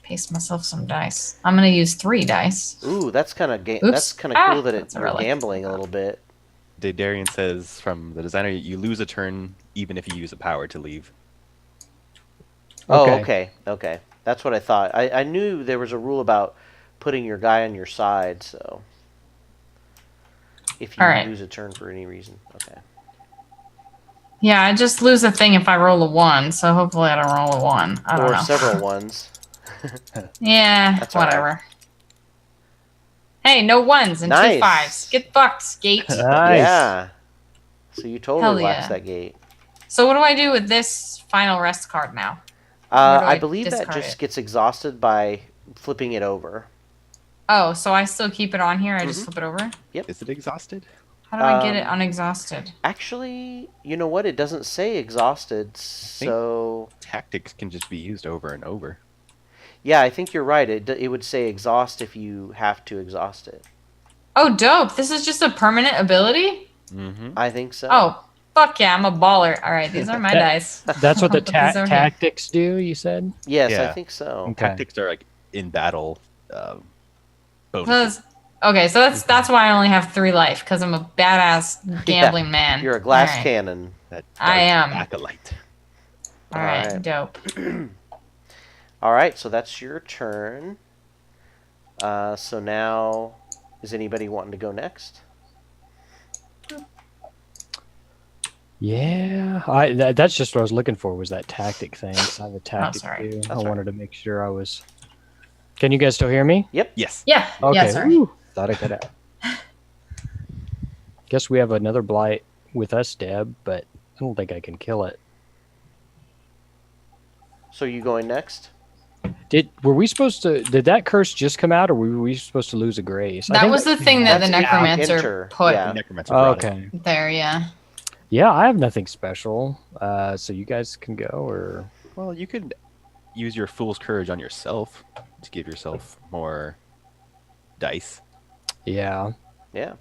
paste myself some dice. I'm going to use 3 dice. Ooh, that's kind of Oops. that's kind of cool that that's a you're relic. gambling a little bit. Darian says from the designer, you lose a turn even if you use a power to leave. Oh, Okay. okay. That's what I thought. I knew there was a rule about putting your guy on your side, so if you All right. lose a turn for any reason. Okay. Yeah, I just lose a thing if I roll a 1, so hopefully I don't roll a 1. I don't Or know. several ones. Yeah, That's all right. whatever. Hey, no 1s and 2 Nice. 5s. Get fucked, skate. Nice. Yeah. So you totally Hell lapsed yeah. that gate. So what do I do with this final rest card now? Or do I I believe that discard just it? gets exhausted by flipping it over. Oh, so I still keep it on here? I just Mhm. flip it over? Is it exhausted? How do I get it Um, unexhausted? Actually, you know what? It doesn't say exhausted, so Tactics can just be used over and over. yeah, I think you're right. It would say exhaust if you have to exhaust it. Oh, dope. This is just a permanent ability? Mm-hmm. I think so. Oh, fuck yeah, I'm a baller. All right, these are my dice. That's what the Put these over here. tactics do. You said. Yes, I Yeah. think so. Okay. Tactics are like in battle bonuses. Okay, so that's why I only have 3 life, because I'm a badass gambling man. You're a glass All right. cannon. That I am. acolyte. All right, Alright. dope. All right, so that's your turn. So now, is anybody wanting to go next? Yeah, that's just what I was looking for, was that tactic thing. 'Cause I have a tactic sorry. too. That's I all right. wanted to make sure I was. Can you guys still hear me? Yes. Yeah. Okay. Yeah, sorry. Whew. Thought I got out. Guess we have another blight with us, Deb, but I don't think I can kill it. So you going next? Did that curse just come out, or were we supposed to lose a grace? I That think was the thing that the That's if you necromancer enter, put yeah. The necromancer Oh, brought it. okay. there, yeah. Yeah, I have nothing special. So you guys can go, or Well, you could use your fool's courage on yourself to give yourself more dice. yeah. Yeah.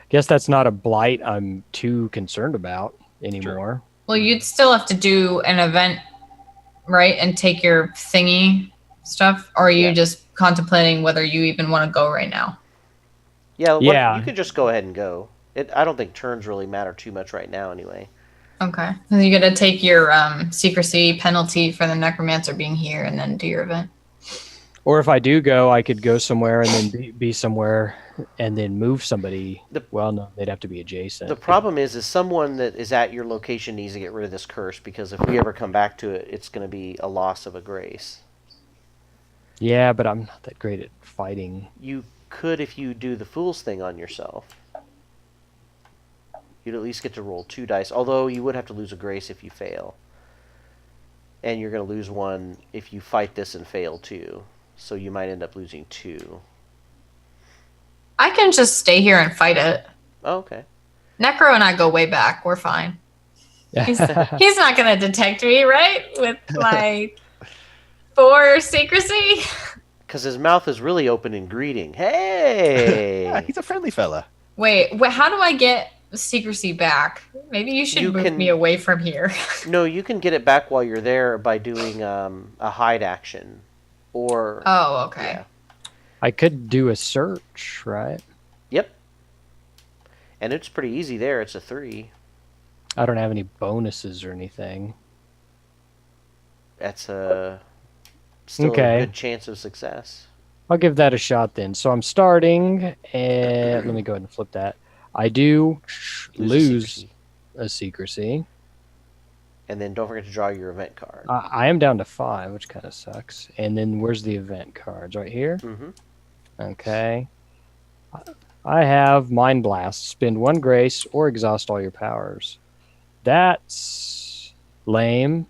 Guess that's not a blight I'm too concerned about anymore. Well, you'd still have to do an event, right, and take your thingy stuff, or are you Yeah. just contemplating whether you even want to go right now? Yeah, Yeah. you could just go ahead and go. I don't think turns really matter too much right now anyway. Okay. So you're gonna take your secrecy penalty for the necromancer being here, and then do your event. Or if I do go, I could go somewhere and then be somewhere and then move somebody. Well, no, they'd have to be adjacent. The problem is someone that is at your location needs to get rid of this curse, because if we ever come back to it, it's going to be a loss of a grace. Yeah, but I'm not that great at fighting. You could if you do the fool's thing on yourself. You'd at least get to roll 2 dice, although you would have to lose a grace if you fail. And you're going to lose 1 if you fight this and fail too. So you might end up losing 2. I can just stay here and fight it. Oh, okay. Necro and I go way back. We're fine. He's Yeah. he's not gonna detect me, right? With my 4 secrecy. Because his mouth is really open in greeting. Hey! Yeah, he's a friendly fella. Wait, how do I get secrecy back? Maybe you should You move can- me away from here. No, you can get it back while you're there by doing a hide action. Or... Oh, okay. Yeah. I could do a search, right? Yep. And it's pretty easy there. It's a 3. I don't have any bonuses or anything. That's a still Okay. a good chance of success. I'll give that a shot then. So I'm starting, and let me go ahead and flip that. I do lose secrecy. a secrecy. And then don't forget to draw your event card. I am down to 5, which kind of sucks. And then where's the event cards? Right here? Mm-hmm. Okay. I have Mind Blast. Spend 1 grace or exhaust all your powers. That's lame.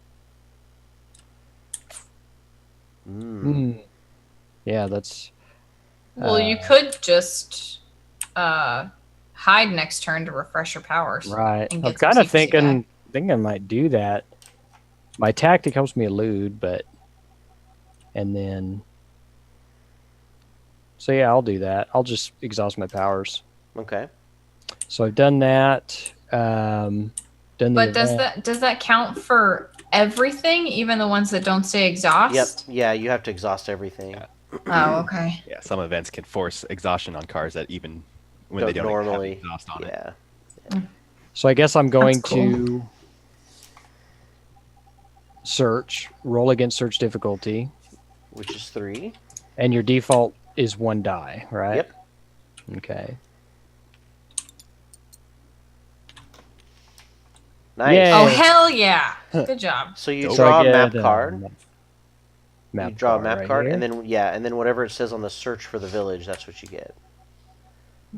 Yeah, that's... Well, you could just hide next turn to refresh your powers. Right. and I'm get some kind of secrecy thinking, back. I might do that. My tactic helps me elude, but... And then... So yeah, I'll do that. I'll just exhaust my powers. Okay. So I've done that. Done the But event. does that count for everything, even the ones that don't say exhaust? Yep. Yeah, you have to exhaust everything. Yeah. Oh, okay. Yeah, some events can force exhaustion on cards that even when Don't they don't normally. have exhaust on it. Yeah. So I guess I'm going That's cool. to search, roll against search difficulty, Which is 3. and your default is 1 die, right? Yep. Okay. Nice. Yay. Oh, hell yeah. Good job. So you So draw I a get, map card. Map You draw a map right card, here. and then whatever it says on the search for the village, that's what you get.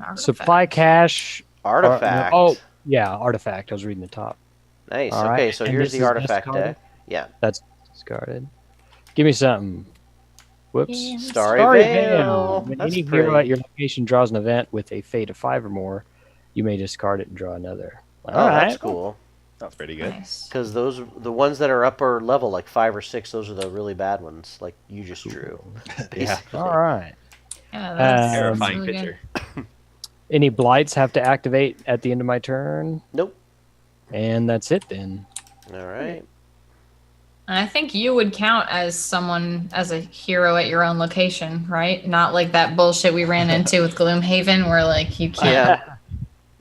Artifact. Supply cache. Artifact. Yeah, artifact. I was reading the top. Nice. All Okay, right, so and here's this the is artifact discarded? deck. Yeah. That's discarded. Give me something. Whoops. Yeah. Starry Starry Veil. Veil. When That's any hero at pretty. your location draws an event with a fate of 5 or more, you may discard it and draw another. All Oh, right. that's cool. Sounds pretty good. Nice. Because the ones that are upper level, like 5 or 6, those are the really bad ones, like you just drew. Yeah. Basically. All right. Yeah, that's Terrifying really picture. good. Any blights have to activate at the end of my turn, Nope. and that's it then. All right. And I think you would count as someone, as a hero at your own location, right? Not like that bullshit we ran into with Gloomhaven where like you can't Yeah.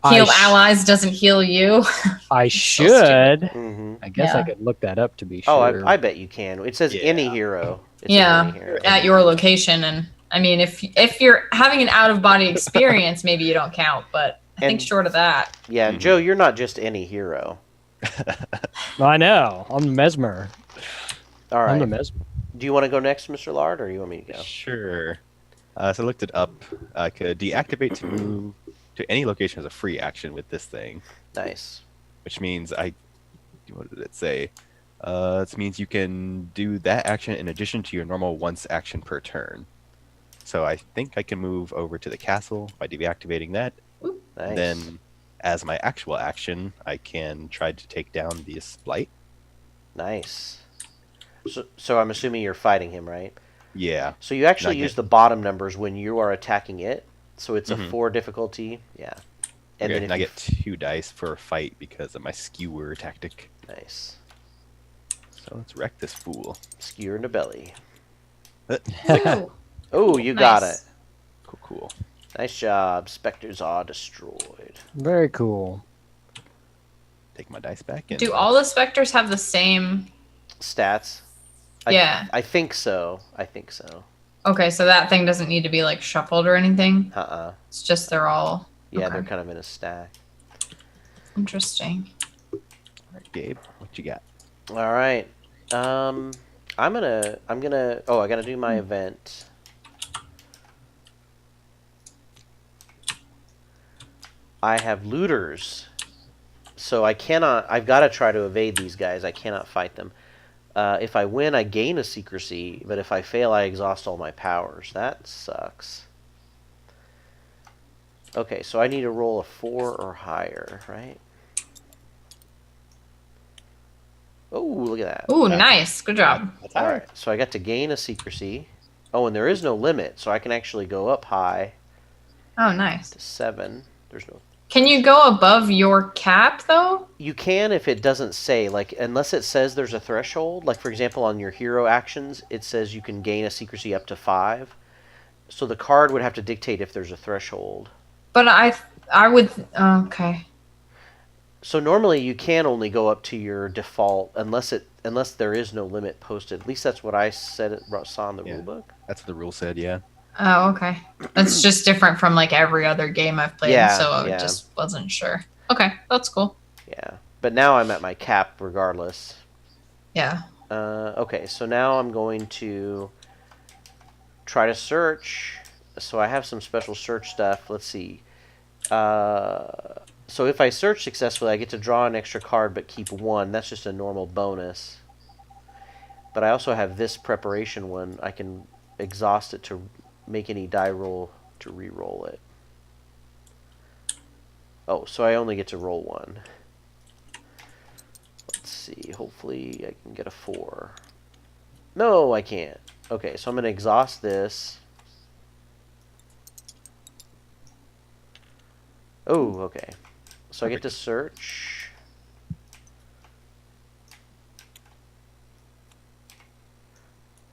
heal I sh- allies, doesn't heal you. I So should. hmm I guess I Yeah. could look that up to be Oh, sure. I bet you can. It says any Yeah. hero. It says Yeah, any hero. at your location. And I mean, if you're having an out of body experience, maybe you don't count. But I think And- short of that, Yeah, Mhm. Joe, you're not just any hero. I know. I'm the mesmer. All I'm the right. mesmer. Do you want to go next, Mr. Lard, or you want me to go? Sure. So I looked it up. I could deactivate to move to any location as a free action with this thing, Nice. which means what did it say? This means you can do that action in addition to your normal once action per turn. So I think I can move over to the castle by deactivating that. Nice. Then, as my actual action, I can try to take down this blight. Nice. So I'm assuming you're fighting him, right? Yeah. So you actually Not use yet. the bottom numbers when you are attacking it. So it's a Mhm. 4 difficulty. Yeah. And Okay, then and if I you get 2 dice for a fight because of my skewer tactic. nice. So let's wreck this fool. Skewer in the belly. Ooh, Oh, you got it. nice. Cool. Nice job. Spectres are destroyed. Very cool. Take my dice back. And Do all the specters have the same? Stats? Yeah. I think so. I think so. Okay, so that thing doesn't need to be like shuffled or anything. Uh-uh. It's just they're all Yeah, Okay. they're kind of in a stack. interesting. All right, Gabe, what you got? All right. I'm gonna. Oh, I gotta do my event. I have looters, so I cannot. I've got to try to evade these guys. I cannot fight them. If I win, I gain a secrecy, but if I fail, I exhaust all my powers. That sucks. Okay, so I need to roll a 4 or higher, right? Oh, look at that. Ooh, nice. Good job. That's All right, so I got to gain a secrecy. Oh, and there is no limit, so I can actually go up high Oh, nice. to 7. There's no. Can you go above your cap though? You can if it doesn't say, like, unless it says there's a threshold. Like, for example, on your hero actions, it says you can gain a secrecy up to 5. So the card would have to dictate if there's a threshold. But I would okay. So normally you can only go up to your default unless there is no limit posted. At least that's what I saw in the Yeah. rulebook. That's what the rule said, yeah. Oh, okay. That's just different from like every other game I've played, Yeah, so I yeah. just wasn't sure. Okay, that's cool. Yeah, but now I'm at my cap regardless. Yeah. Okay, so now I'm going to try to search. So I have some special search stuff. Let's see. So if I search successfully, I get to draw an extra card but keep 1. That's just a normal bonus. But I also have this preparation one. I can exhaust it to make any die roll to re-roll it. Oh, so I only get to roll 1. Let's see. Hopefully I can get a 4. No, I can't. Okay, so I'm going to exhaust this. Oh, okay. So I get to search.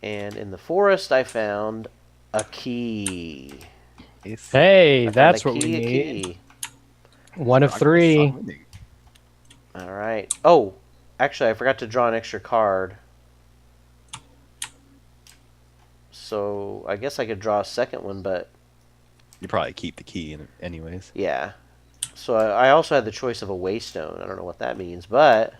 And in the forest, I found a key. Ace. Hey, I found that's a what we key, a need. key. One of Progress 3. on winning. All right. Oh, actually, I forgot to draw an extra card. So I guess I could draw a second one, but You probably keep the key in anyways. yeah. So I also had the choice of a waystone. I don't know what that means, but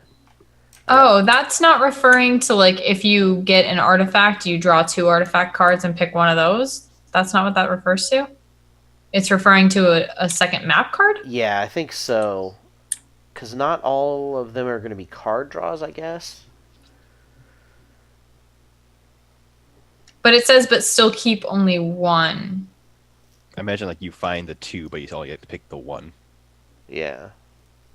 Oh, that's not referring to like if you get an artifact, you draw 2 artifact cards and pick one of those. That's not what that refers to. It's referring to a second map card? Yeah, I think so. Because not all of them are going to be card draws, I guess. But it says, but still keep only one. I imagine like you find the 2, but you only get to pick the 1. Yeah.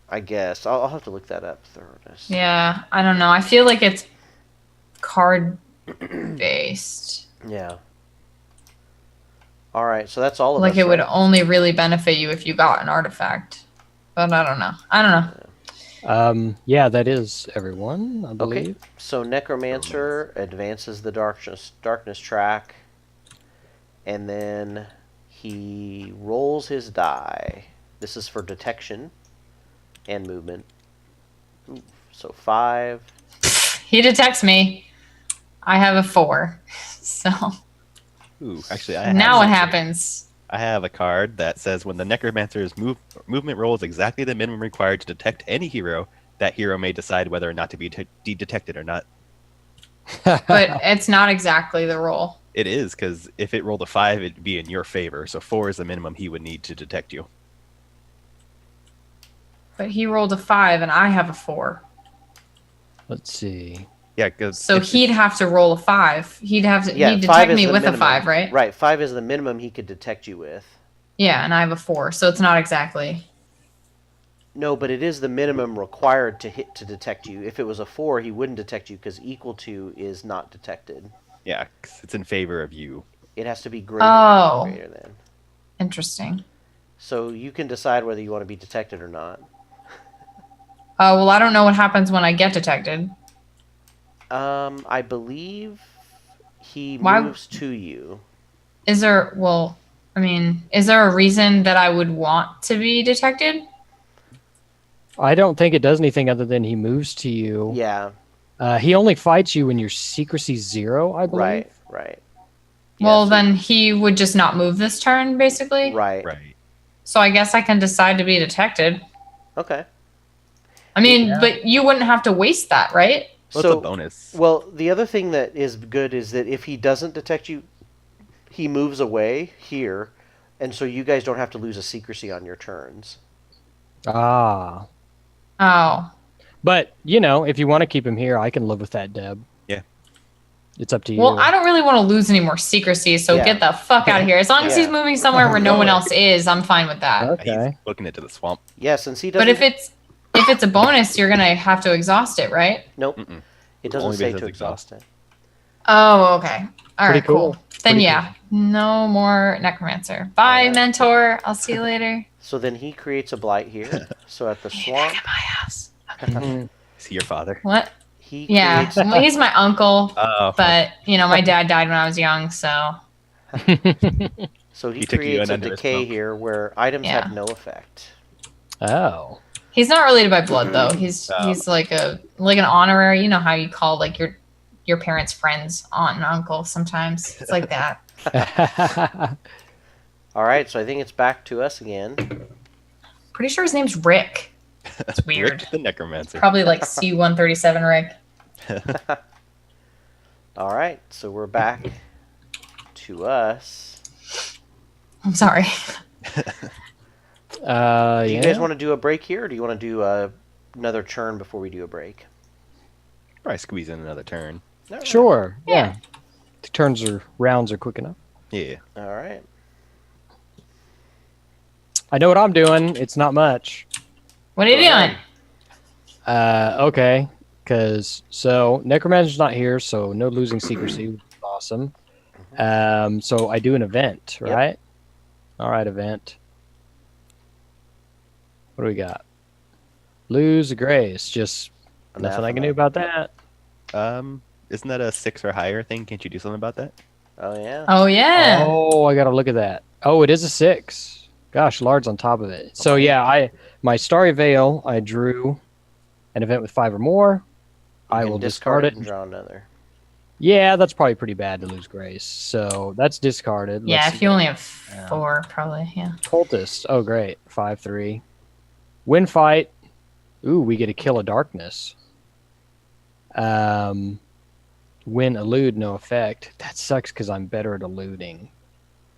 I guess. I'll have to look that up. Thoroughness. Yeah, I don't know. I feel like it's card based. Yeah. All right, so that's all of Like us, it would right? only really benefit you if you got an artifact. But I don't know. I don't know. Yeah, that is everyone, I Okay, believe. so Necromancer advances the darkness track, and then he rolls his die. This is for detection and movement. Ooh, so 5. He detects me. I have a 4. So Ooh, actually, I now have what something. happens? I have a card that says when the Necromancer's movement roll is exactly the minimum required to detect any hero, that hero may decide whether or not to be detected or not. But it's not exactly the roll. It is, because if it rolled a 5, it'd be in your favor. So 4 is the minimum he would need to detect you. But he rolled a 5 and I have a 4. Let's see. Yeah, because So he'd have to roll a 5. He'd have to Yeah, he'd 5 detect is me the with minimum. a 5, right? Right, 5 is the minimum he could detect you with. Yeah, and I have a 4. So it's not exactly. No, but it is the minimum required to hit to detect you. If it was a 4, he wouldn't detect you because equal to is not detected. yeah, 'cause it's in favor of you. It has to be greater, Oh. greater than. Interesting. So you can decide whether you want to be detected or not. Oh, well, I don't know what happens when I get detected. I believe he Why- moves to you. Is there, well, I mean, is there a reason that I would want to be detected? I don't think it does anything other than he moves to you. Yeah, He only fights you when your secrecy 0, I believe. right. Well, Yeah, so- then he would just not move this turn, basically. Right. Right. So I guess I can decide to be detected. Okay. I mean, Yeah. but you wouldn't have to waste that, right? Well, So- it's a bonus. Well, the other thing that is good is that if he doesn't detect you, he moves away here, and so you guys don't have to lose a secrecy on your turns. Ah. Oh. But, you know, if you want to keep him here, I can live with that, Deb. Yeah. It's up to you. Well, I don't really want to lose any more secrecy, so Yeah. get the fuck out of here. As long as Yeah. he's moving somewhere where no one else is, I'm fine with that. Okay. He's looking into the swamp. Yeah, since he doesn't. But if it's a bonus, you're gonna have to exhaust it, right? Nope. Mm-mm. It doesn't Only say because to it's exhaust it. Oh, okay. All Pretty right, cool. cool. Then Pretty yeah, no more necromancer. Bye, Alright. mentor. I'll see you later. So then he creates a blight here. So at the swamp, Back at my house. Mhm. Is he your father? What? he Yeah, creates. well, he's my uncle, Oh, but you know, my dad died when I was young, so So he He took you creates in a under his decay smoke. here where items Yeah. have no effect. Oh. he's not related by blood though. He's like an honorary. You know how you call like your parents' friends aunt and uncle sometimes. It's like that. All right, so I think it's back to us again. Pretty sure his name's Rick. It's weird. Rick the Necromancer. Probably like C-137 Rick. All right, so we're back to us. I'm sorry. Do you yeah. guys want to do a break here, or do you want to do another turn before we do a break? Probably squeeze in another turn. All right. Sure. Yeah. The rounds are quick enough. Yeah. All right. I know what I'm doing. It's not much. What are you Go doing? ahead. Okay. So Necromancer's not here, so no losing secrecy, which is awesome. So I do an event, Yep. right? All right, event. What do we got? Lose a grace. Just nothing I can do about that. Isn't that a 6 or higher thing? Can't you do something about that? Oh yeah. Oh yeah. Oh, I gotta look at that. Oh, it is a 6. Gosh, Lard's on top of it. So yeah, my Starry Veil, I drew an event with 5 or more. You I can will discard it. and draw another. Yeah, that's probably pretty bad to lose grace. So that's discarded. Yeah, Let's if see. you only have Yeah. 4, probably. Yeah. Cultist. Oh, great. 5/3. Win fight. Ooh, we get to kill a darkness. Win elude, no effect. That sucks because I'm better at eluding.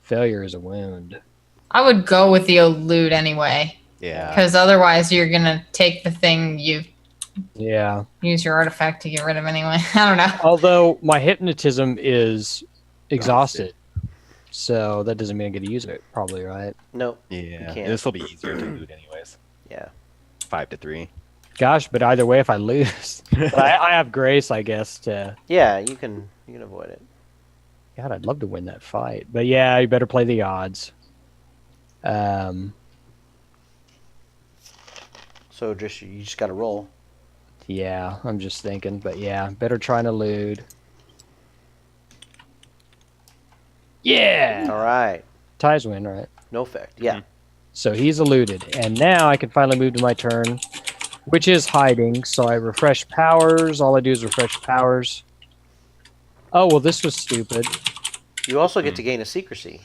Failure is a wound. I would go with the elude anyway, Yeah. because otherwise you're gonna take the thing you Yeah. use your artifact to get rid of anyway. I don't know. Although my hypnotism is exhausted, so that doesn't mean I get to use it. Probably right. Nope. Yeah. can't. This will be easier to loot anyways. Yeah. 5 to 3. Gosh, but either way, if I lose, but I have grace, I guess. To Yeah, you can avoid it. God, I'd love to win that fight, but yeah, you better play the odds. So you just got to roll. Yeah, I'm just thinking, but yeah, better try and elude. Yeah, All right. ties win, right? No effect. Yeah. So he's eluded, and now I can finally move to my turn, which is hiding. So I refresh powers. All I do is refresh powers. Oh well, this was stupid. You also get to gain a secrecy.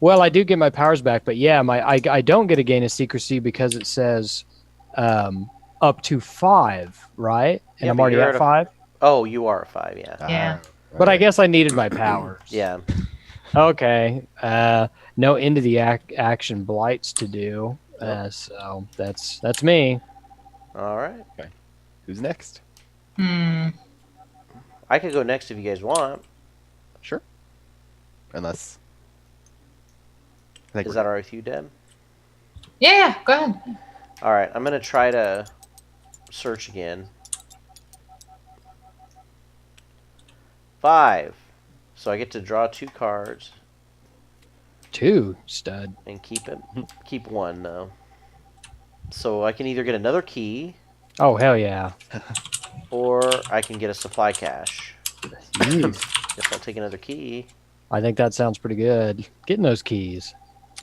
Well, I do get my powers back, but yeah, I don't get a gain of secrecy because it says up to 5, right? And Yeah, I'm but already you're at at a- 5. Oh, you are a 5. Yeah. Yeah. But I guess I needed my powers. Yeah. Okay. No end of the action blights to do. So that's me. All right. Who's next? Hmm. I could go next if you guys want. Sure. Unless. I think Is we're that all right with you, Deb? Yeah, go ahead. All right. I'm gonna try to search again. 5. So I get to draw 2 cards 2 stud. and keep 1 though. So I can either get another key Oh hell yeah. or I can get a supply cache. Jeez. Guess I'll take another key. I think that sounds pretty good. Getting those keys.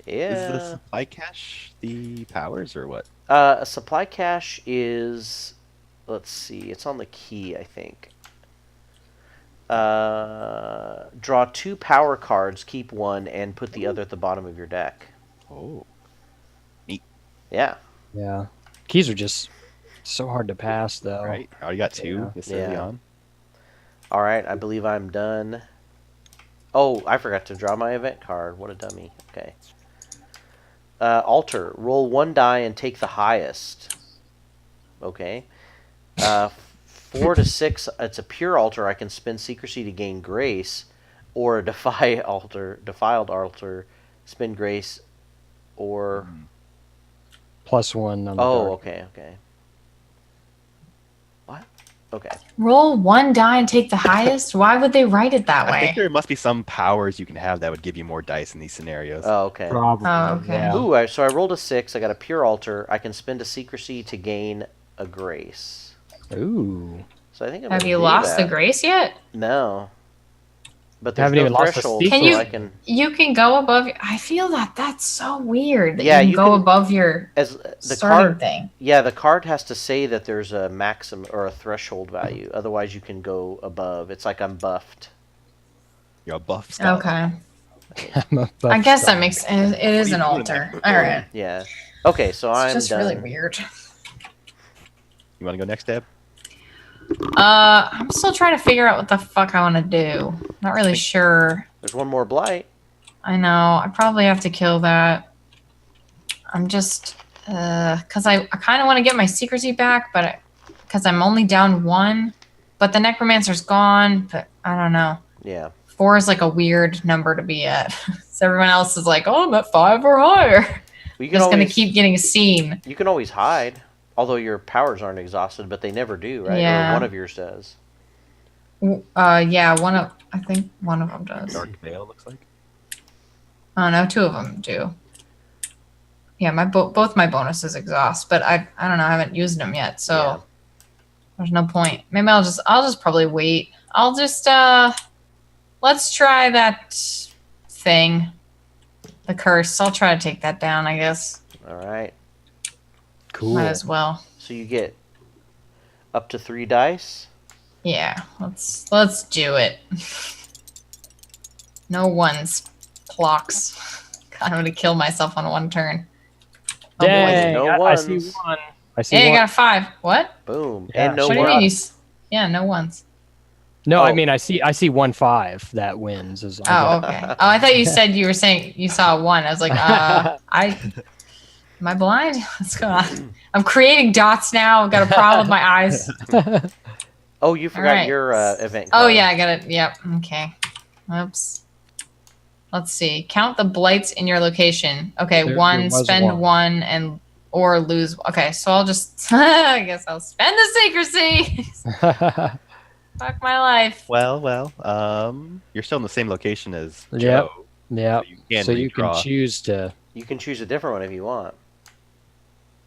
Yeah. Is the supply cache the powers or what? A supply cache is, let's see, it's on the key, I think. Draw 2 power cards, keep 1, and put the other at the bottom of your deck. Oh. Yeah. Yeah. Keys are just so hard to pass though. Right. I already got 2 this early Yeah. on. All right, I believe I'm done. Oh, I forgot to draw my event card. What a dummy. Okay. Altar. Roll 1 die and take the highest. Okay. 4 to 6. It's a pure altar. I can spend secrecy to gain grace, or a defiled altar, spend grace, or. +1 on the Oh, dark. okay. What? Okay. Roll 1 die and take the highest. Why would they write it that I think way? there must be some powers you can have that would give you more dice in these scenarios. Oh, okay. Probably. Oh, okay. Yeah. Ooh, so I rolled a 6. I got a pure altar. I can spend a secrecy to gain a grace. Ooh. So I think I'm Have gonna you do lost the that. grace yet? No. But there's Haven't no even lost the threshold, secret. Can so you- I can You can go above. I feel that that's so weird that Yeah, you you can go can- above your as the starting card. thing. Yeah, the card has to say that there's a maximum or a threshold value. Otherwise, you can go above. It's like I'm buffed. You're a buff scholar. Okay. I'm a buff I guess that scholar. makes it is you an doing altar. there? All right. Yeah. Okay, so It's I'm just done. really weird. You want to go next, Deb? I'm still trying to figure out what the fuck I want to do. Not really sure. There's one more blight. I know. I probably have to kill that. I'm just, because I kind of want to get my secrecy back, but because I'm only down 1, but the necromancer's gone. But I don't know. Yeah. 4 is like a weird number to be at. So everyone else is like, oh, I'm at 5 or higher. Well, you can Just gonna always keep getting seen. you can always hide, although your powers aren't exhausted, but they never do, right? Yeah. Or one of yours does. Yeah, I think one of them does. Dark Veil looks like. Oh no, 2 of them do. Yeah, both my bonuses exhaust, but I don't know, I haven't used them yet, so Yeah. there's no point. Maybe I'll just probably wait. I'll just let's try that thing. The curse. I'll try to take that down, I guess. All right. Cool. Might as well. So you get up to 3 dice. Yeah, let's do it. No ones clocks. God, I'm gonna kill myself on 1 turn. Oh boy. Dang, No I see ones. one. I see Hey, I one. got a 5. What? Boom. Yeah. And no What do you one. mean? Yeah, no ones. No, Oh. I mean I see 1-5 that wins. Oh, okay. Oh, I thought you said you were saying you saw a 1. I was like, am I blind? What's going on? I'm creating dots now. I've got a problem with my eyes. Oh, you forgot Alright. your event Oh card. yeah, I got it. Yep. Okay. Oops. Let's see. Count the blights in your location. Okay, There one, was spend one. and or lose. Okay, so I'll just I guess I'll spend the secrecy. Fuck my life. Well, you're still in the same location as Yep. Joe. Yeah. So you can So you can redraw choose to. You can choose a different one if you want.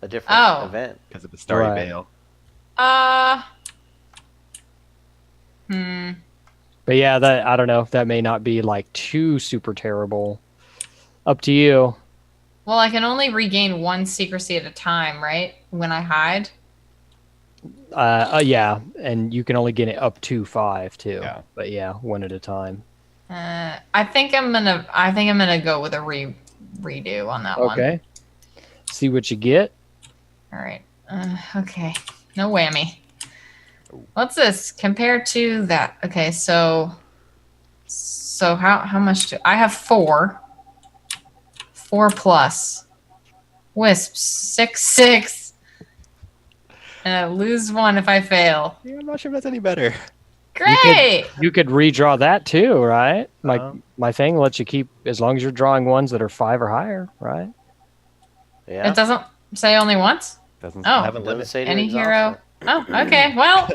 A different Oh. event. because of the Starry Right. Veil. But yeah, that I don't know. That may not be like too super terrible. Up to you. Well, I can only regain 1 secrecy at a time, right? When I hide. Yeah, and you can only get it up to 5 too. Yeah. But yeah, one at a time. I think I'm gonna go with a redo on that one. Okay. See what you get. All right. Okay. No whammy. What's this compared to that? Okay, so how much do I have? 4. 4 plus. Wisps 6 6. And I lose 1 if I fail. Yeah, I'm not sure if that's any better. Great. You could redraw that too, right? Like Um, my thing lets you keep as long as you're drawing ones that are 5 or higher, right? Yeah. It doesn't say only once. Doesn't Oh. have a Doesn't limit. say to Any exhaust hero. it. Oh, okay. Well,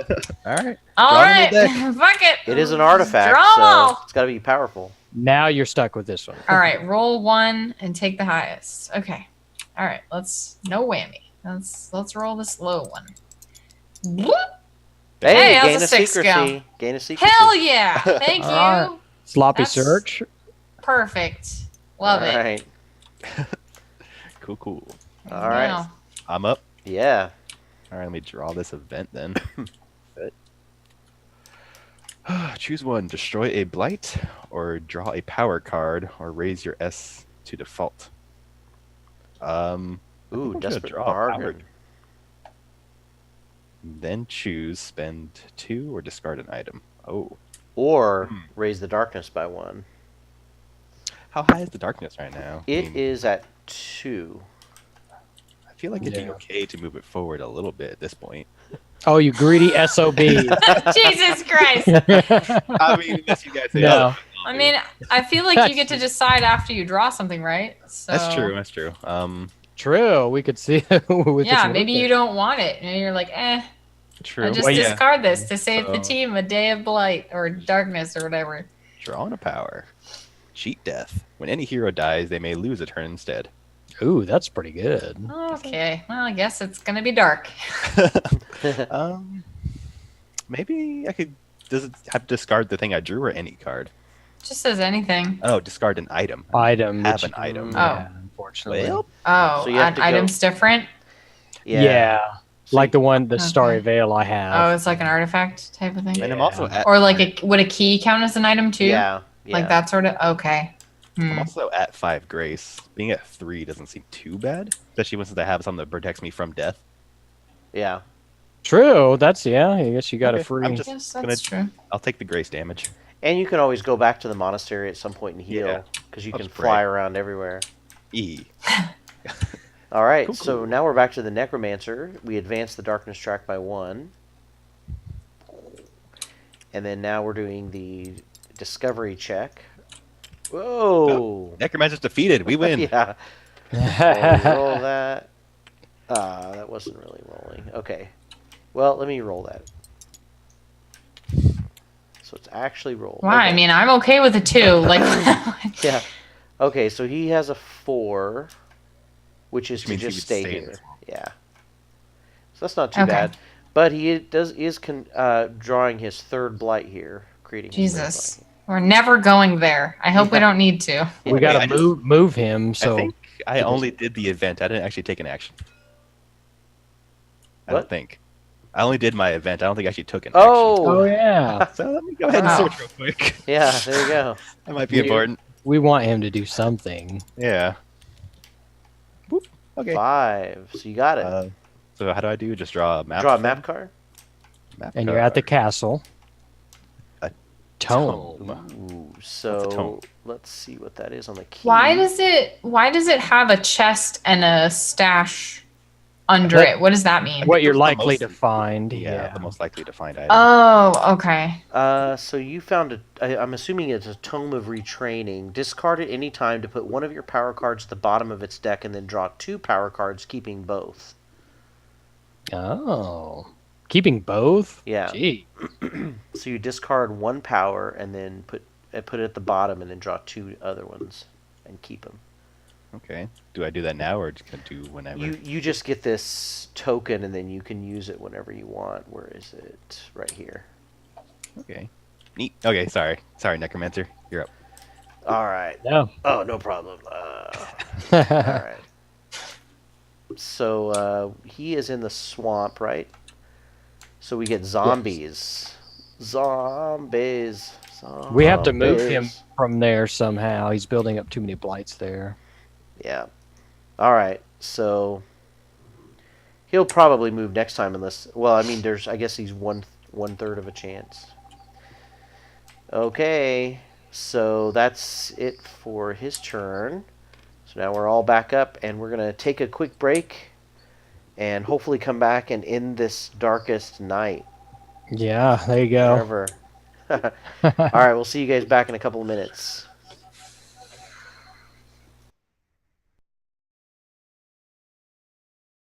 All right. all Draw right. another Fuck it. It is an artifact, Draw 'em so all. it's got to be powerful. Now you're stuck with this one. All right, roll 1 and take the highest. Okay. All right, no whammy. Let's roll this low one. Whoop. Hey, how's gain a a 6 secrecy. go? Gain a secrecy. Hell yeah! Thank All right. you. Sloppy That's- search. Perfect. Love it. All right. Cool. All right. Now, I'm up. Yeah. All right, let me draw this event then. Choose one. Destroy a blight, or draw a power card, or raise your S to default. I think Ooh, I'm gonna desperate draw a power bargain. Then choose spend 2 or discard an item. Oh, Or raise the darkness by 1. how high is the darkness right now? It is at 2. I feel like it'd be Yeah. okay to move it forward a little bit at this point. Oh, you greedy SOB. Jesus Christ. I mean, unless you guys say No. I mean, I feel like you get to decide after you draw something, right? So, that's true. That's true. True. We could see with Yeah, this maybe work you don't want it, and you're like, True. I just Well, yeah. discard this to save the So- team a day of blight or darkness or whatever. Drawing a power. Cheat death. When any hero dies, they may lose a turn instead. Ooh, that's pretty good. Okay, well, I guess it's gonna be dark. Maybe I could. Does it have to discard the thing I drew or any card? Just says anything. Oh, discard an item. Item. Have which- an item. Yeah, unfortunately. Well, Oh, So you have to go- item's different. Yeah. So Like you- the one, the Okay. Starry Veil I Oh, have. it's like an artifact type of thing. and I'm also at. Or like would a key count as an item too? Yeah. Like that sort of. Okay. I'm also at 5 grace. Being at 3 doesn't seem too bad, especially since I have something that protects me from death. Yeah. True. That's, yeah. I guess you got a Okay, free. I'm just Yes, gonna- that's true. I'll take the grace damage. And you can always go back to the monastery at some point and heal Yeah. because you I'll can just fly pray. around everywhere. E. All right, Cool, so cool. now we're back to the necromancer. We advance the darkness track by 1. And then now we're doing the discovery check. Whoa! Necromancer's defeated. We win. Yeah. So we roll that. That wasn't really rolling. Okay. Well, let me roll that. So it's actually rolled. Why? Okay. I mean, I'm okay with a 2. Like, Yeah. Okay, so he has a 4, which is Which to means he just would stay stay in here. this world. Yeah. So that's not too Okay. bad. But he is drawing his 3rd blight here, creating his third Jesus. blight. We're never going there. I hope we don't need to. We Yeah. got I to just- move him. I So think I only did the event. I didn't actually take an action. I What? don't think. I only did my event. I don't think I actually took an Oh! yeah. action. So let me go ahead and Wow. search real quick. Yeah, there you go. That might be Yeah. important. We want him to do something. Yeah. Whoop. Okay. 5. So you got it. So how do I do? Just draw a map. Draw a map card. And you're at the castle. Tome. Ooh, a so tome? let's see what that is on the key. Why does it have a chest and a stash under That- it? What does that mean? What you're those are the likely most- to find. Yeah, Yeah. the most likely to find item. Oh, okay. So you found I'm assuming it's a Tome of Retraining. Discard it any time to put one of your power cards at the bottom of its deck, and then draw 2 power cards, keeping both. Oh. Keeping both? Yeah. Gee. So you discard 1 power, and then put it at the bottom, and then draw 2 other ones, and keep them. Okay. Do I do that now, or just gonna do whenever? You just get this token, and then you can use it whenever you want. Where is it? Right here. Okay. Neat. Okay. Sorry, necromancer. You're up. All right. No. Oh, no problem. All right. So he is in the swamp, right? So we get zombies. Zombies. We have to move him Zombies. from there somehow. He's building up too many blights there. Yeah. All right. So he'll probably move next time, unless. Well, I mean, I guess he's one third of a chance. Okay. So that's it for his turn. So now we're all back up, and we're gonna take a quick break, and hopefully come back and end this darkest night. Yeah, there you go. Forever. All right, we'll see you guys back in a couple of minutes.